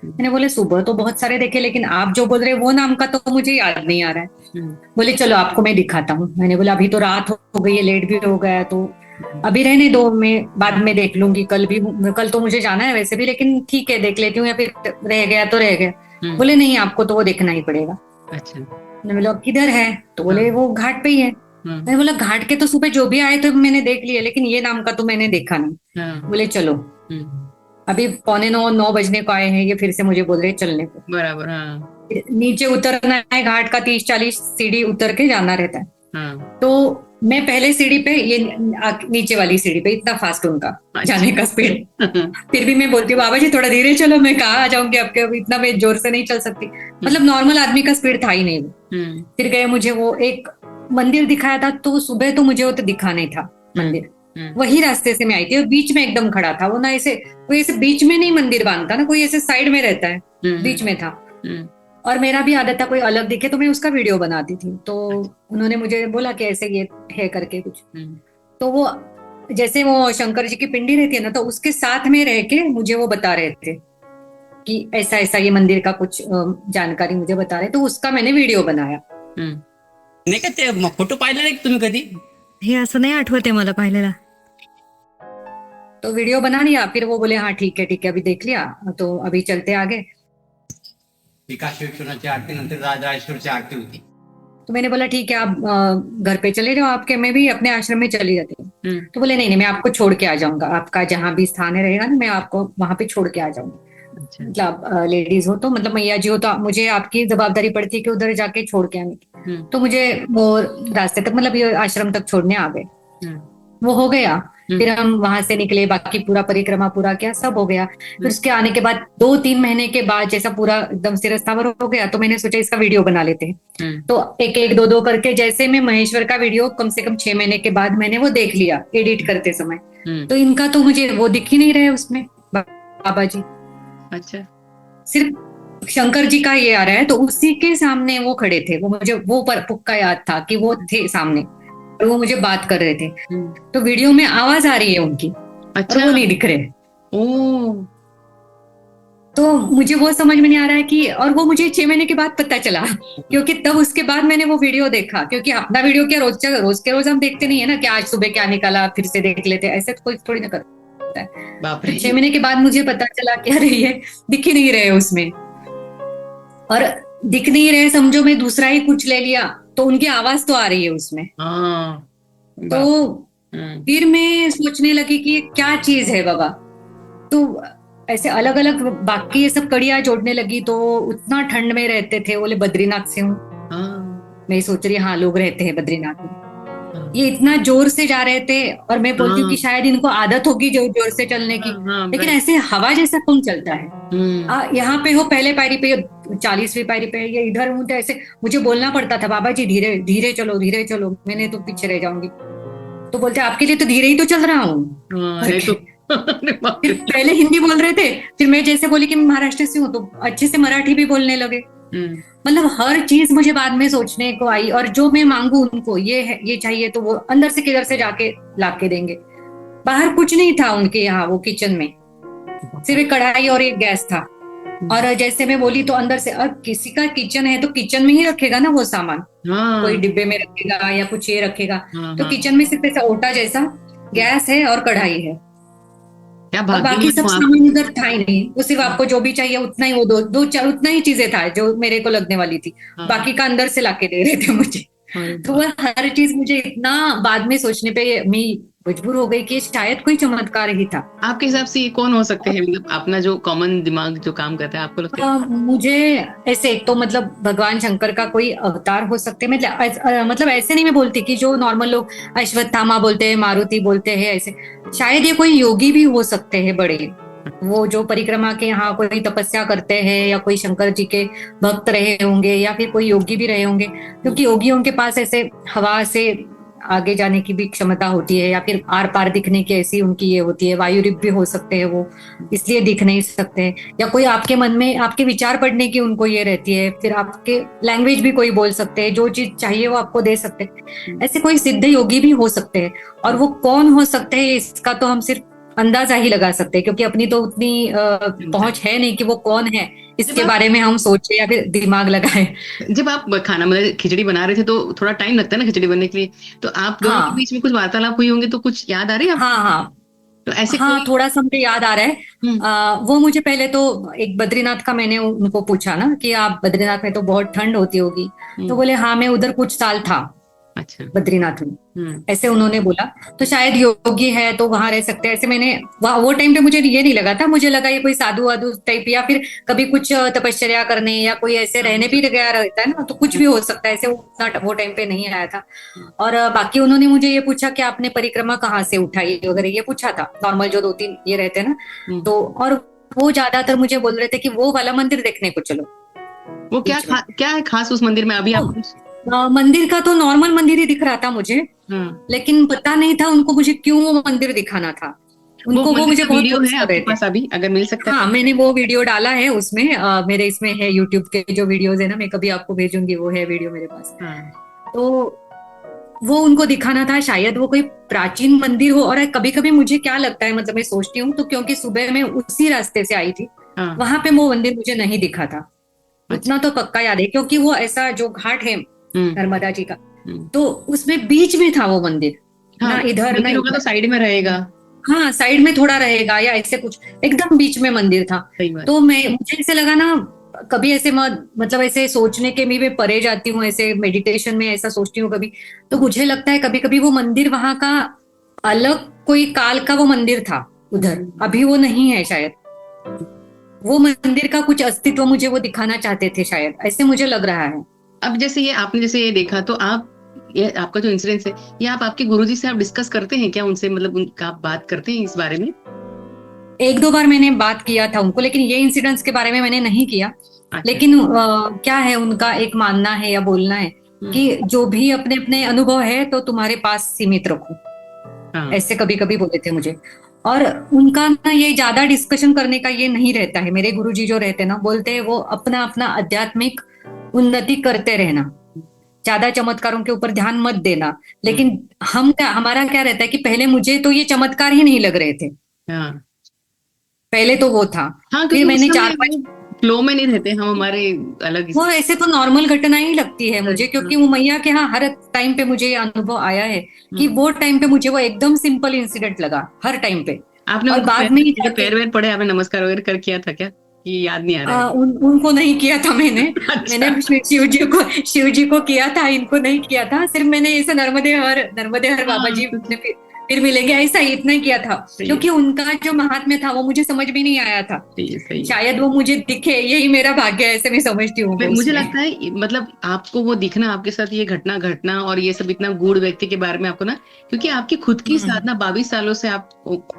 मैंने बोले सुबह तो बहुत सारे देखे, लेकिन आप जो बोल रहे हैं वो नाम का तो मुझे याद नहीं आ रहा है। बोले चलो आपको मैं दिखाता हूँ। मैंने बोला अभी तो रात हो गई है, लेट भी हो गया है, तो अभी रहने दो, मैं बाद में देख लूंगी, कल तो मुझे जाना है वैसे भी, लेकिन ठीक है देख लेती हूँ, या फिर रह गया तो रह गया। बोले नहीं आपको तो वो देखना ही पड़ेगा। अच्छा। मैंने बोला किधर है? तो बोले वो घाट पे ही है। मैंने बोला घाट के तो सुबह जो भी आए तो मैंने देख लिया, लेकिन ये नाम का तो मैंने देखा नहीं। बोले चलो, अभी 8:45-9 बजने को आए हैं, ये फिर से मुझे बोल रहे चलने को। बराबर। हाँ। नीचे उतरना है घाट का, 30-40 सीढ़ी उतर के जाना रहता है। तो मैं पहले सीढ़ी पे, ये नीचे वाली सीढ़ी पे, इतना फास्ट उनका जाने का स्पीड। फिर भी मैं बोलती हूँ बाबा जी थोड़ा धीरे चलो, मैं कहाँ आ जाऊंगी आपके, अब इतना मैं जोर से नहीं चल सकती। मतलब नॉर्मल आदमी का स्पीड था ही नहीं वो। फिर गए, मुझे वो एक मंदिर दिखाया था, तो सुबह तो मुझे वो तो दिखा नहीं था मंदिर, वही रास्ते से मैं आई थी, और बीच में एकदम खड़ा था वो, ना ऐसे कोई ऐसे बीच में नहीं मंदिर बांधता ना, कोई ऐसे साइड में रहता है, बीच में था। और मेरा भी आदत था कोई अलग दिखे तो मैं उसका वीडियो बनाती थी। तो उन्होंने मुझे बोला कि ऐसे ये है करके कुछ। तो वो जैसे वो शंकर जी की पिंडी रहती है ना, तो उसके साथ में रह के मुझे वो बता रहे थे कि ऐसा ऐसा ये मंदिर का कुछ जानकारी मुझे बता रहे, तो उसका मैंने व्हिडिओ बनाया। नाही का ते फोटो पाहिला नाही तुम्ही कधी? हे असं नाही आठवत आहे मला पाहिलेला। तो वीडियो बना लिया, फिर वो बोले हाँ ठीक है अभी देख लिया, तो अभी चलते आगे। विकासेश्वराची आरती नंतर राजराजेश्वरची आरती होती। तो मैंने बोला ठीक है आप घर पे चले जाओ आपके, मैं भी अपने आश्रम में चली जाती हूँ। तो बोले नहीं मैं आपको छोड़ के आ जाऊंगा, आपका जहाँ भी स्थान है रहेगा ना, मैं आपको वहां पे छोड़ के आ जाऊंगा। मतलब लेडीज हो तो, मतलब मैया जी हो तो मुझे आपकी जवाबदारी पड़ती है कि उधर जाके छोड़ के आने की। तो मुझे वो रास्ते तक, मतलब ये आश्रम तक छोड़ने आ गए। वो हो गया, फिर हम वहां से निकले, बाकी पूरा परिक्रमा पूरा किया, सब हो गया। फिर उसके आने के बाद 2-3 महीने के बाद जैसा पूरा एकदम से रास्तावर हो गया, तो मैंने सोचा इसका वीडियो बना लेते हैं। तो एक एक दो करके, जैसे मैं महेश्वर का वीडियो कम से कम 6 महीने के बाद मैंने वो देख लिया एडिट करते समय, तो इनका तो मुझे वो दिख ही नहीं रहे उसमें बाबा जी। अच्छा। सिर्फ शंकर जी का ये आ रहा है, तो उसी के सामने वो खड़े थे, वो मुझे वो पर पुक्का याद था कि वो थे सामने, और वो मुझे बात कर रहे थे। तो वीडियो में आवाज आ रही है उनकी, अच्छा। और वो नहीं दिख रहे। ओ। तो मुझे वो समझ में नहीं आ रहा है कि, और वो मुझे 6 महीने के बाद पता चला, क्योंकि तब उसके बाद मैंने वो वीडियो देखा, क्योंकि अपना वीडियो क्या रोज के रोज हम देखते नहीं है ना, कि आज सुबह क्या निकाला फिर से देख लेते, ऐसे तो कोई थोड़ी ना करता है। बाप रे। 6 महीने के बाद मुझे पता चला कि अरे ये दिख ही नहीं रहे उसमें, और दिख नहीं रहे समझो, मैं दूसरा ही कुछ ले लिया तो उनकी आवाज तो आ रही है उसमें। तो फिर मैं सोचने लगी कि ये क्या चीज है बाबा। तो ऐसे अलग अलग बाकी ये सब कड़ियां जोड़ने लगी, तो उतना ठंड में रहते थे, बोले बद्रीनाथ से हूँ। मैं सोच रही हाँ लोग रहते हैं बद्रीनाथ में। ये इतना जोर से जा रहे थे और मैं बोलती हूँ कि हाँ शायद इनको आदत होगी जोर जोर से चलने की, हाँ लेकिन right. ऐसे हवा जैसा कौन चलता है। हम्म यहाँ पे हो पहले पायरी पे, 40वीं पायरी पे, ये इधर हूँ तो ऐसे मुझे बोलना पड़ता था, बाबा जी धीरे धीरे चलो धीरे चलो, मैंने तो पीछे रह जाऊंगी। तो बोलते आपके लिए तो धीरे ही तो चल रहा हूँ हाँ नहीं तो करके। अरे बाप फिर रे। पहले हिंदी बोल रहे थे, फिर मैं जैसे बोली कि मैं महाराष्ट्र से हूँ तो अच्छे से मराठी भी बोलने लगे। हम्म मतलब हर चीज मुझे बाद में सोचने को आई, और जो मैं मांगू उनको ये है ये चाहिए तो वो अंदर से किधर से जाके ला के देंगे। बाहर कुछ नहीं था उनके यहाँ वो किचन में, सिर्फ एक कढ़ाई और एक गैस था। और जैसे मैं बोली तो अंदर से, अब किसी का किचन है तो किचन में ही रखेगा ना वो सामान, कोई हाँ डिब्बे में रखेगा या कुछ ये रखेगा। हाँ तो हाँ किचन में सिर्फ ऐसा ओटा जैसा गैस है और कढ़ाई है, क्या और बाकी भाग्यवान सब हो आप। सामान उधर था ही नहीं। वो सिर्फ आपको जो भी चाहिए उतना ही, वो दो दो चार उतना ही चीजें था जो मेरे को लगने वाली थी, हाँ बाकी का अंदर से लाके दे रहे थे मुझे। अरे तो बाप। वह हर चीज मुझे इतना बाद में सोचने पे मैं मजबूर हो गई कि शायद कोई चमत्कार ही था। आपके हिसाब से ये कौन हो सकते हैं, मतलब अपना जो कॉमन दिमाग जो काम करता है, आपको लगता है? मुझे ऐसे एक तो मतलब भगवान शंकर का कोई अवतार हो सकते हैं, मतलब ऐसे नहीं मैं बोलती कि जो नॉर्मल लोग अश्वत्थामा बोलते हैं, मारुति बोलते हैं, ऐसे शायद ये कोई योगी भी हो सकते हैं बड़े, वो जो परिक्रमा के यहाँ कोई तपस्या करते हैं या कोई शंकर जी के भक्त रहे होंगे या फिर कोई योगी भी रहे होंगे, क्योंकि योगियों के पास ऐसे हवा से आगे जाने की भी क्षमता होती है, या फिर आर पार दिखने की ऐसी उनकी ये होती है, वायुरिप भी हो सकते हैं वो, इसलिए दिख नहीं सकते। या कोई आपके मन में आपके विचार पढ़ने की उनको ये रहती है, फिर आपके लैंग्वेज भी कोई बोल सकते हैं, जो चीज चाहिए वो आपको दे सकते हैं। ऐसे कोई सिद्ध योगी भी हो सकते हैं, और वो कौन हो सकते हैं इसका तो हम सिर्फ अंदाजा ही लगा सकते हैं, क्योंकि अपनी तो उतनी पहुंच है नहीं कि वो कौन है जब इसके आप बारे में हम सोचे या फिर दिमाग लगाए। जब आप खाना मतलब खिचड़ी बना रहे थे तो थोड़ा टाइम लगता है ना खिचड़ी बनने के लिए, तो आप दोनों के हाँ बीच में कुछ वार्तालाप हुई होंगे, तो कुछ याद आ रही है आप? हाँ हाँ तो ऐसे हाँ, कोई। थोड़ा सा मुझे याद आ रहा है। हम्म वो मुझे पहले तो एक बद्रीनाथ का मैंने उनको पूछा ना कि आप बद्रीनाथ में तो बहुत ठंड होती होगी, तो हम्म बोले हाँ मैं उधर कुछ साल था अच्छा। बद्रीनाथ में, हम्म ऐसे उन्होंने बोला। तो शायद योगी है तो वहां रह सकते हैं, ऐसे मैंने वो टाइम पे मुझे ये नहीं लगा था, मुझे लगा ये कोई साधु वाधु टाइप, या फिर कभी कुछ तपश्चर्या करने या कोई ऐसे हाँ, हो रहने भी सकता गया रहता है ना, तो कुछ है। भी हो सकता है, ऐसे वो टाइम पे नहीं आया था। हम्म और बाकी उन्होंने मुझे ये पूछा कि आपने परिक्रमा कहाँ से उठाई वगैरह, ये पूछा था नॉर्मल जो 2-3 ये रहते हैं ना। हम्म। तो और वो ज्यादातर मुझे बोल रहे थे कि वो वाला मंदिर देखने को चलो वो बीच में। क्या है खास उस मंदिर में, अभी तो, आप कुछ? मंदिर का तो नॉर्मल मंदिर ही दिख रहा था मुझे, हाँ लेकिन पता नहीं था उनको मुझे क्यों वो मंदिर दिखाना था। वो उनको वो मंदिर मुझे का बहुत वीडियो फोर्स है कर आपके रहे थे। पास अभी, अगर मिल सकता है हाँ तो? मैंने वो वीडियो डाला है उसमें, मेरे इसमें है यूट्यूब के जो वीडियोस है ना, मैं कभी आपको भेजूंगी, वो है वीडियो मेरे पास। हाँ तो वो उनको दिखाना था, शायद वो कोई प्राचीन मंदिर हो। और कभी कभी मुझे क्या लगता है, मतलब मैं सोचती हूँ तो, क्योंकि सुबह मैं उसी रास्ते से आई थी, हाँ वहां पे वो मंदिर मुझे नहीं दिखा था, अच्छा। उतना तो पक्का याद है, क्योंकि वो ऐसा जो घाट है हम्म नर्मदा जी का, हम्म तो उसमें बीच में था वो मंदिर, हाँ ना इधर ना मंदिर होगा तो इधर। साइड में रहेगा। हाँ साइड में थोड़ा रहेगा या ऐसे कुछ, एकदम बीच में मंदिर था। सही बात। तो मुझे ऐसे लगा ना, कभी ऐसे मतलब ऐसे सोचने के भी मैं परे जाती हूँ, ऐसे मेडिटेशन में ऐसा सोचती हूँ कभी, तो मुझे लगता है कभी कभी वो मंदिर वहां का अलग कोई काल का वो मंदिर था उधर, अभी वो नहीं है शायद। वो मंदिर का कुछ अस्तित्व मुझे वो दिखाना चाहते थे शायद, ऐसे मुझे लग रहा है। अब जैसे ये आपने जैसे ये देखा, तो आप ये आपका जो इंसिडेंस है, ये आप आपके गुरुजी से आप डिस्कस करते हैं क्या उनसे, मतलब उनका आप बात करते हैं इस बारे में? 1-2 बार मैंने बात किया था उनको, लेकिन ये इंसिडेंट्स के बारे में मैंने नहीं किया। अच्छा। लेकिन क्या है उनका एक मानना है या बोलना है हम्म कि जो भी अपने अपने अनुभव है तो तुम्हारे पास सीमित रखो, हाँ ऐसे कभी कभी बोले थे मुझे। और उनका ना ये ज्यादा डिस्कशन करने का ये नहीं रहता है, मेरे गुरुजी जो रहते हैं ना, बोलते हैं वो अपना अपना आध्यात्मिक उन्नति करते रहना, ज्यादा चमत्कारों के ऊपर ध्यान मत देना। लेकिन हमारा क्या रहता है कि पहले मुझे तो ये चमत्कार ही नहीं लग रहे थे, हाँ पहले तो वो था। हाँ, फिर क्योंकि उस मैंने समय 4-5, वो फ्लो में नहीं रहते हम, हमारे अलग वो ऐसे तो नॉर्मल घटना ही लगती है मुझे, क्योंकि वो मैया के यहाँ हर टाइम पे मुझे ये अनुभव आया है कि वो टाइम पे मुझे वो एकदम सिंपल इंसिडेंट लगा हर टाइम पे। आपने और उनको बाद में ही पैर जाके पैर वैर पड़े, आपने नमस्कार वगैरह कर किया था क्या, कि याद नहीं आ रहा है? उनको नहीं किया था मैंने। अच्छा। मैंने शिव जी को किया था, इनको नहीं किया था। सिर्फ मैंने ऐसे नर्मदे हर हाँ बाबा जी क्योंकि ने फिर मिलेंगे, ऐसा ही इतना ही किया था। सही है, क्योंकि उनका जो महात्म्य था वो मुझे समझ में नहीं आया था। सही है, सही है। शायद वो मुझे दिखे, यही मेरा भाग्य है, ऐसे मैं समझती हूँ वो मुझे उसमें। लगता है मतलब आपको वो दिखना, आपके साथ ये घटना घटना और ये सब इतना गूढ़ व्यक्ति के बारे में आपको ना, क्योंकि आपकी खुद की हम्म। साधना 22 सालों से आप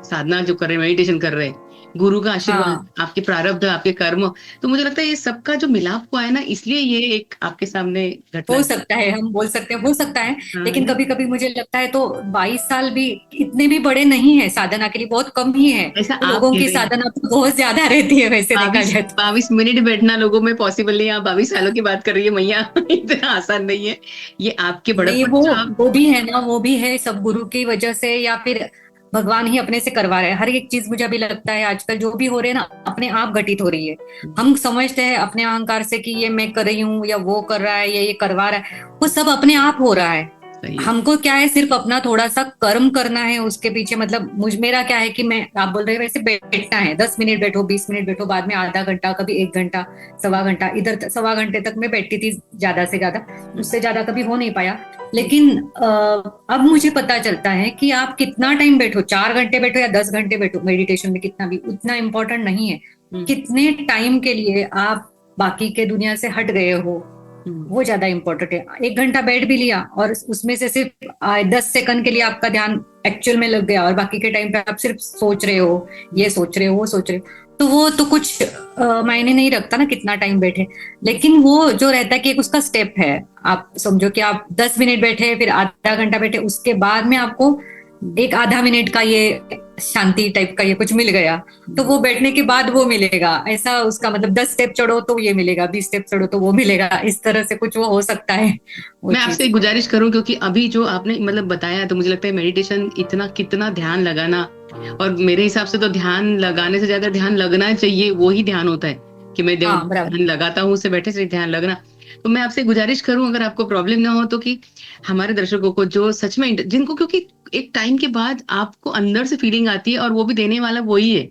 साधना जो कर रहे हैं, मेडिटेशन कर रहे हैं, गुरु का आशीर्वाद, हाँ, आपके प्रारब्ध, आपके कर्म, तो मुझे लगता है ये सबका जो मिलाप हुआ है ना, इसलिए ये एक आपके सामने घटना हो है। सकता है, हम बोल सकते हैं, हो सकता है। हाँ, है लेकिन ना? कभी कभी मुझे लगता है तो 22 साल भी इतने भी बड़े नहीं है साधना के लिए, बहुत कम ही है। ऐसा तो आप लोगों कह की रहे हैं। साधना तो बहुत ज्यादा रहती है वैसे देखा 22 जाए तो। 22 मिनट बैठना लोगों में पॉसिबल नहीं है, आप 22 सालों की बात कर रही है मैया। इतना आसान नहीं है, ये आपके नहीं, बड़प्पन जो आप। वो भी है ना, वो भी है सब गुरु की वजह से, या फिर भगवान ही अपने से करवा रहे हैं। हर एक चीज मुझे अभी लगता है आजकल जो भी हो रहे हैं ना, अपने आप घटित हो रही है। हम समझते हैं अपने अहंकार से कि ये मैं कर रही हूँ या वो कर रहा है या ये करवा रहा है, वो सब अपने आप हो रहा है। सही है। हमको क्या है, सिर्फ अपना थोड़ा सा कर्म करना है उसके पीछे। मतलब मेरा क्या है कि मैं, आप बोल रहे हो वैसे बैठना है, 10 मिनट बैठो, 20 मिनट बैठो, बाद में आधा घंटा, कभी 1 घंटा, सवा घंटा, इधर सवा घंटे तक मैं बैठती थी ज्यादा से ज्यादा। हम्म, उससे ज्यादा कभी हो नहीं पाया। लेकिन अब मुझे पता चलता है कि आप कितना टाइम बैठो, 4 घंटे बैठो या 10 घंटे बैठो, मेडिटेशन में कितना भी उतना इम्पोर्टेंट नहीं है। हम्म, कितने टाइम के लिए आप बाकी के दुनिया से हट गए हो, हम्म, वो ज्यादा इम्पोर्टेंट है। 1 घंटा बैठ भी लिया और उसमें से सिर्फ 10 सेकंड के लिए आपका ध्यान एक्चुअल में लग गया, और बाकी के टाइम पे आप सिर्फ सोच रहे हो, ये सोच रहे हो, वो सोच रहे हो, तो वो तो कुछ मायने नहीं रखता ना कितना टाइम बैठे। लेकिन वो जो रहता है कि एक उसका स्टेप है, आप समझो कि आप 10 मिनट बैठे, फिर आधा घंटा बैठे, उसके बाद में आपको एक आधा मिनट का ये शांति टाइप का ये कुछ मिल गया, तो वो बैठने के बाद वो मिलेगा। ऐसा उसका मतलब 10 स्टेप चढ़ो तो ये मिलेगा, 20 स्टेप चढ़ो तो वो मिलेगा, इस तरह से कुछ वो हो सकता है वो मैं आपसे चीज। एक गुजारिश करूं, क्योंकि अभी जो आपने मतलब बताया, तो मुझे लगता है मेडिटेशन इतना कितना ध्यान लगाना, और मेरे हिसाब से तो ध्यान लगाने से ज्यादा ध्यान लगना चाहिए, वो ही ध्यान होता है कि मैं हाँ, बराबर। ध्यान लगाता हूँ, उससे बैठे से ध्यान लगना। तो मैं आपसे गुजारिश करूं, अगर आपको प्रॉब्लम ना हो तो, कि हमारे दर्शकों को जो सच में जिनको, क्योंकि एक टाइम के बाद आपको अंदर से फीलिंग आती है और वो भी देने वाला वही है,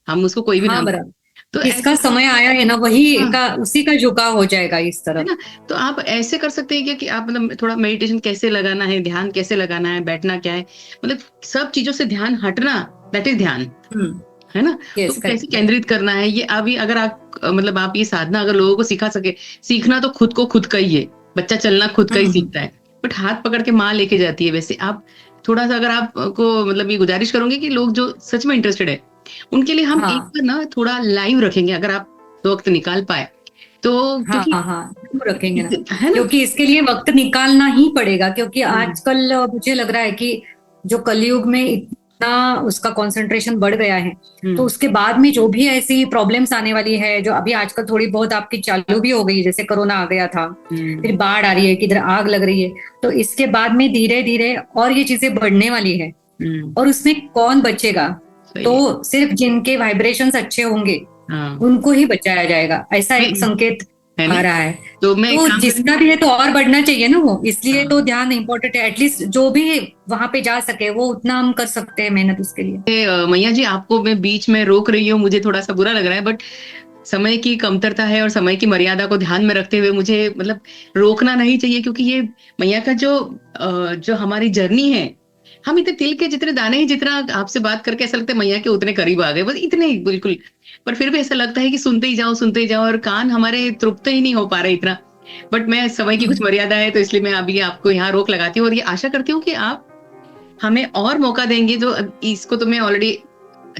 हम उसको कोई भी हाँ, नाम, बराबर। तो जिसका ऐसे, समय आया है ना, वही हाँ, का उसी का झुकाव हो जाएगा इस है तरफ। ना? तो आप ऐसे कर सकते हैं क्या कि आप मतलब थोड़ा मेडिटेशन कैसे लगाना है, ध्यान कैसे लगाना है, बैठना क्या है, मतलब सब चीजों से ध्यान हटना, दैट इज ध्यान, हम्म। है ना? तो यस, कैसे करेक्ट। केंद्रित करना है ये अभी, अगर आप मतलब आप ये साधना अगर लोगों को सिखा सके, सीखना तो खुद को खुद का ही है, बच्चा चलना खुद का ही हम्म। सीखता है, बट हाथ पकड़ के माँ लेके जाती है। वैसे आप थोड़ा सा, अगर आपको मतलब ये गुजारिश करूंगी कि लोग जो सच में इंटरेस्टेड है, उनके लिए हम एक हाँ, बार ना थोड़ा लाइव रखेंगे, अगर आप वक्त निकाल पाए तो, हाँ, क्योंकि हाँ, जरूर रखेंगे ना। है ना? क्योंकि इसके लिए वक्त निकालना ही पड़ेगा, क्योंकि हम्म, आजकल मुझे लग रहा है कि जो कलयुग में इतना उसका कंसंट्रेशन बढ़ गया है, तो हम्म, उसके बाद में जो भी ऐसी प्रॉब्लम्स आने वाली है, जो अभी आजकल थोड़ी बहुत आपकी चालू भी हो गई, जैसे कोरोना आ गया था, हम्म, फिर बाढ़ आ रही है, किधर आग लग रही है, तो इसके बाद में धीरे धीरे और ये चीजें बढ़ने वाली है। हम्म, और उसमें कौन बचेगा? सही है। तो सिर्फ जिनके वाइब्रेशंस अच्छे होंगे हाँ, उनको ही बचाया जाएगा, ऐसा एक मैं, संकेत है आ ना? रहा है। तो मैं एक तो काम करेंगे। जिसका भी है तो और बढ़ना चाहिए ना वो, इसलिए तो हाँ, ध्यान इम्पोर्टेंट है। एटलीस्ट जो भी वहां पे जा सके वो उतना हम कर सकते हैं मेहनत उसके लिए। मैया जी, आपको मैं बीच में रोक रही हूँ, मुझे थोड़ा सा बुरा लग रहा है, बट समय की कमतरता है और समय की मर्यादा को ध्यान में रखते हुए मुझे मतलब रोकना नहीं चाहिए, क्योंकि ये मैया का जो हमारी जर्नी है, हम इतने तिल के जितने दाने ही, जितना आपसे बात करके ऐसा लगता है मैया के उतने करीब आ गए, बस इतने ही बिल्कुल, पर फिर भी ऐसा लगता है कि सुनते ही जाओ, और कान हमारे तृप्त ही नहीं हो पा रहे इतना। बट मैं, समय की कुछ हम्म। मर्यादा है, तो इसलिए मैं अभी आपको यहाँ रोक लगाती हूँ, और ये आशा करती हूँ कि आप हमें और मौका देंगे। जो इसको तो मैं ऑलरेडी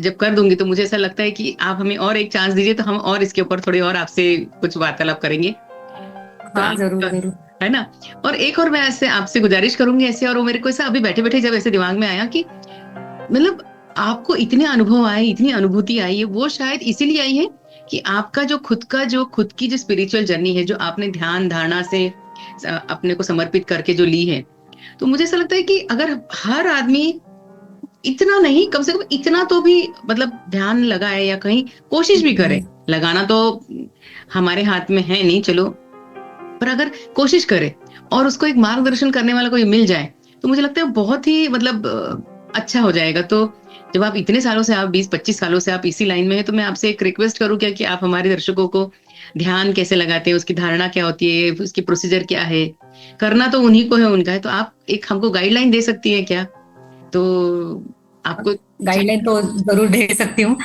जब कर दूंगी, तो मुझे ऐसा लगता है कि आप हमें और एक चांस दीजिए, तो हम और इसके ऊपर थोड़ी और आपसे कुछ वार्तालाप करेंगे। तो हाँ, आप, जरूर जरूर। है ना? और एक और मैं ऐसे आपसे गुजारिश करूंगी ऐसे, और वो मेरे को ऐसा अभी बैठे बैठे जब ऐसे दिमाग में आया कि मतलब आपको इतने अनुभव आए, इतनी अनुभूति आई है, वो शायद इसीलिए आई है कि आपका जो खुद की जो स्पिरिचुअल जर्नी है, जो आपने ध्यान धारणा से अपने को समर्पित करके जो ली है, तो मुझे ऐसा लगता है कि अगर हर आदमी इतना नहीं, कम से कम इतना तो भी मतलब ध्यान लगाए, या कहीं कोशिश भी करे, हम्म। लगाना तो हमारे हाथ में है नहीं, चलो, पर अगर कोशिश करे और उसको एक मार्गदर्शन करने वाला कोई मिल जाए, तो मुझे लगता है बहुत ही मतलब अच्छा हो जाएगा। तो जब आप इतने सालों से, आप 20-25 सालों से आप इसी लाइन में है, तो मैं आपसे एक रिक्वेस्ट करूँ क्या, कि आप हमारे दर्शकों को ध्यान कैसे लगाते हैं, उसकी धारणा क्या होती है, उसकी प्रोसीजर क्या है, करना तो उन्हीं को है, उनका है, तो आप एक हमको गाइडलाइन दे सकती है क्या? तो आपको गाइडलाइन तो जरूर दे सकती हूँ।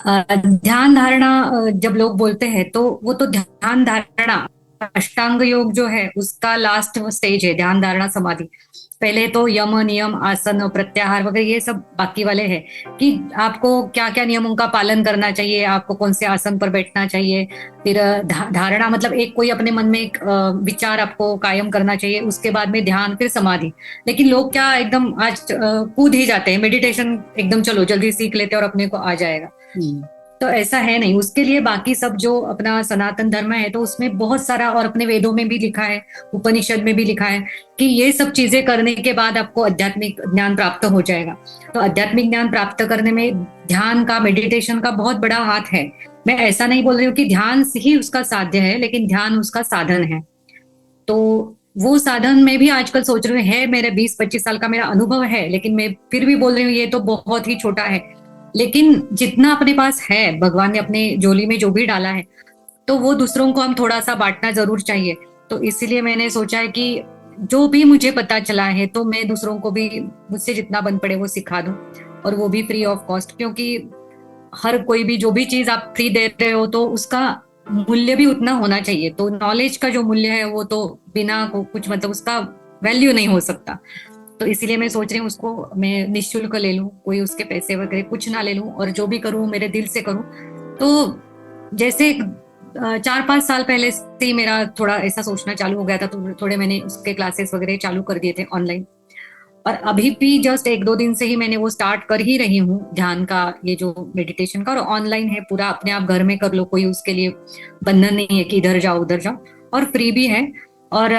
ध्यान धारणा जब लोग बोलते हैं तो वो तो ध्यान धारणा, अष्टांग योग जो है उसका लास्ट स्टेज है ध्यान धारणा समाधि। पहले तो यम नियम आसन प्रत्याहार वगैरह ये सब बाकी वाले हैं कि आपको क्या क्या नियमों का पालन करना चाहिए, आपको कौन से आसन पर बैठना चाहिए। फिर धारणा मतलब एक कोई अपने मन में एक विचार आपको कायम करना चाहिए, उसके बाद में ध्यान, फिर समाधि। लेकिन लोग क्या एकदम आज कूद ही जाते हैं, मेडिटेशन एकदम चलो जल्दी सीख लेते हैं और अपने को आ जाएगा। तो ऐसा है नहीं, उसके लिए बाकी सब जो अपना सनातन धर्म है तो उसमें बहुत सारा, और अपने वेदों में भी लिखा है, उपनिषद में भी लिखा है कि ये सब चीजें करने के बाद आपको आध्यात्मिक ज्ञान प्राप्त हो जाएगा। तो आध्यात्मिक ज्ञान प्राप्त करने में ध्यान का, मेडिटेशन का बहुत बड़ा हाथ है। मैं ऐसा नहीं बोल रही हूँ कि ध्यान ही उसका साध्य है, लेकिन ध्यान उसका साधन है। तो वो साधन में भी आजकल सोच रही हूँ, है मेरे 20-25 साल का मेरा अनुभव है, लेकिन मैं फिर भी बोल रही हूँ ये तो बहुत ही छोटा है। लेकिन जितना अपने पास है, भगवान ने अपने झोली में जो भी डाला है, तो वो दूसरों को हम थोड़ा सा बांटना जरूर चाहिए। तो इसीलिए मैंने सोचा है कि जो भी मुझे पता चला है तो मैं दूसरों को भी मुझसे जितना बन पड़े वो सिखा दूं, और वो भी फ्री ऑफ कॉस्ट। क्योंकि हर कोई भी जो भी चीज आप फ्री दे रहे हो तो उसका मूल्य भी उतना होना चाहिए। तो नॉलेज का जो मूल्य है वो तो बिना को कुछ मतलब उसका वैल्यू नहीं हो सकता। तो इसीलिए मैं सोच रही हूँ उसको मैं निःशुल्क ले लूं, कोई उसके पैसे वगैरह कुछ ना ले लूं, और जो भी करूं मेरे दिल से करूं। तो जैसे 4-5 साल पहले से ही मेरा थोड़ा ऐसा सोचना चालू हो गया था, तो थोड़े मैंने उसके क्लासेस वगैरह चालू कर दिए थे ऑनलाइन। और अभी भी जस्ट 1-2 दिन से ही मैंने वो स्टार्ट कर ही रही हूँ ध्यान का, ये जो मेडिटेशन का, और ऑनलाइन है पूरा, अपने आप घर में कर लो, कोई उसके लिए बंधन नहीं है कि इधर जाओ उधर जाओ, और फ्री भी है। और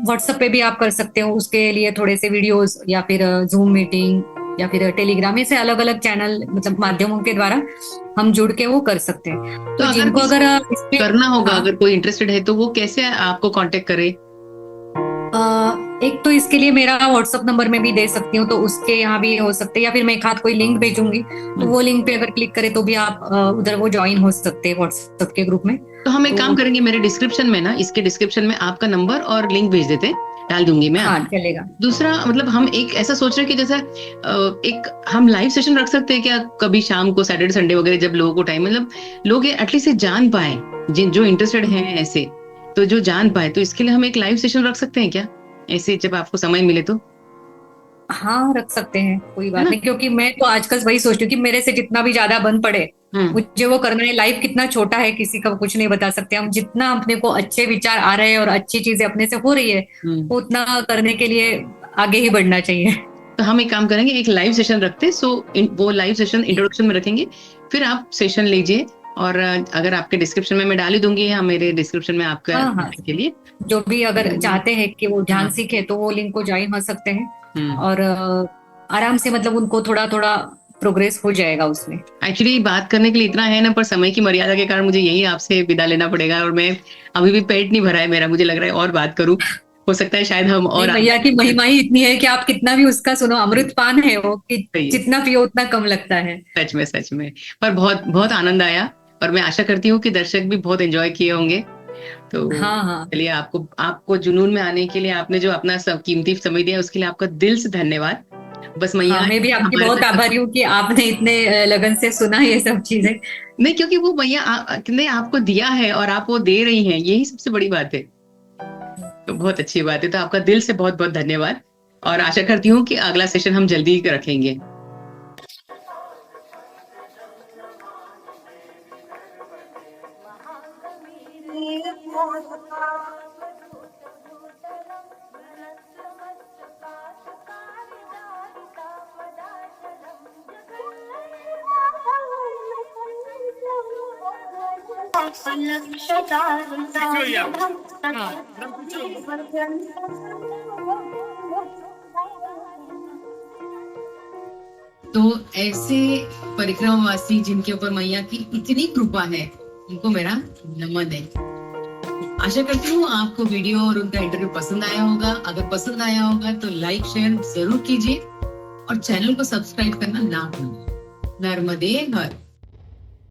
व्हाट्सएप पे भी आप कर सकते हो, उसके लिए थोड़े से वीडियोस, या फिर जूम मीटिंग, या फिर टेलीग्राम, ऐसे अलग अलग चैनल मतलब माध्यमों के द्वारा हम जुड़ के वो कर सकते हैं। तो तो जिनको अगर इसमें करना होगा, हाँ, अगर कोई इंटरेस्टेड है तो वो कैसे आपको कांटेक्ट करे? एक तो इसके लिए मेरा व्हाट्सएप नंबर में भी दे सकती हूँ, तो उसके यहाँ भी हो सकते हैं, या फिर मैं एक हाथ कोई लिंक भेजूंगी, तो वो लिंक पे अगर क्लिक करे तो भी आप उधर वो ज्वाइन हो सकते हैं व्हाट्सएप के ग्रुप में। तो हम एक तो काम करेंगे, मेरे डिस्क्रिप्शन में ना, इसके डिस्क्रिप्शन में आपका नंबर और लिंक भेज देते, डाल दूंगी मैं। हाँ चलेगा। दूसरा मतलब हम एक ऐसा सोच रहे हैं कि जैसा एक हम लाइव सेशन रख सकते हैं क्या कभी शाम को, सैटरडे संडे वगैरह, जब लोगों को टाइम, मतलब लोग एटलीस्ट जान पाए, जिन जो इंटरेस्टेड हैं ऐसे, तो जो जान पाए, तो इसके लिए हम एक लाइव सेशन रख सकते हैं क्या ऐसे, जब आपको समय मिले तो? हाँ रख सकते हैं, कोई बात नहीं। क्योंकि मैं तो आजकल वही सोचती हूँ कि मेरे से जितना भी ज्यादा बन पड़े मुझे वो करना है। लाइफ कितना छोटा है, किसी का कुछ नहीं बता सकते हम। जितना अपने को अच्छे विचार आ रहे हैं और अच्छी चीजें अपने से हो रही है, उतना करने के लिए आगे ही बढ़ना चाहिए। तो हम एक काम करेंगे, एक लाइव सेशन रखते, वो लाइव सेशन इंट्रोडक्शन में रखेंगे, फिर आप सेशन लीजिए, और अगर आपके डिस्क्रिप्शन में मैं डाल ही दूंगी, या मेरे डिस्क्रिप्शन में आपका हाँ, के लिए जो भी अगर चाहते हैं कि वो ध्यान सीखे तो वो लिंक को ज्वाइन हो सकते हैं, और आराम से मतलब उनको थोड़ा थोड़ा प्रोग्रेस हो जाएगा उसमें। एक्चुअली बात करने के लिए इतना है ना, पर समय की मर्यादा के कारण मुझे यही आपसे विदा लेना पड़ेगा, और मैं अभी भी पेट नहीं भरा है मेरा, मुझे लग रहा है और बात करूं, हो सकता है शायद हम और भैया की महिमा ही इतनी है कि आप कितना भी उसका सुनो, अमृत पान है वो, कि जितना पियो उतना कम लगता है। सच में पर बहुत बहुत आनंद आया, और मैं आशा करती हूँ कि दर्शक भी बहुत एंजॉय किए होंगे। तो हाँ, चलिए, आपको जुनून में आने के लिए, आपने जो अपना सब कीमती समय दिया उसके लिए आपका दिल से धन्यवाद। बस मैया, मैं भी आपकी बहुत आभारी हूँ कि आपने इतने लगन से सुना ये सब चीजें। नहीं, क्योंकि वो मैया ने आपको दिया है और आप वो दे रही हैं, यही सबसे बड़ी बात है। तो बहुत अच्छी बात है, तो आपका दिल से बहुत बहुत धन्यवाद, और आशा करती हूँ कि अगला सेशन हम जल्दी ही रखेंगे। तो ऐसे परिक्रमावासी जिनके ऊपर मैया की इतनी कृपा है, उनको मेरा नमन है। आशा करती हूँ आपको वीडियो और उनका इंटरव्यू पसंद आया होगा। अगर पसंद आया होगा तो लाइक शेयर जरूर कीजिए, और चैनल को सब्सक्राइब करना ना भूलिए। नर्मदे हर।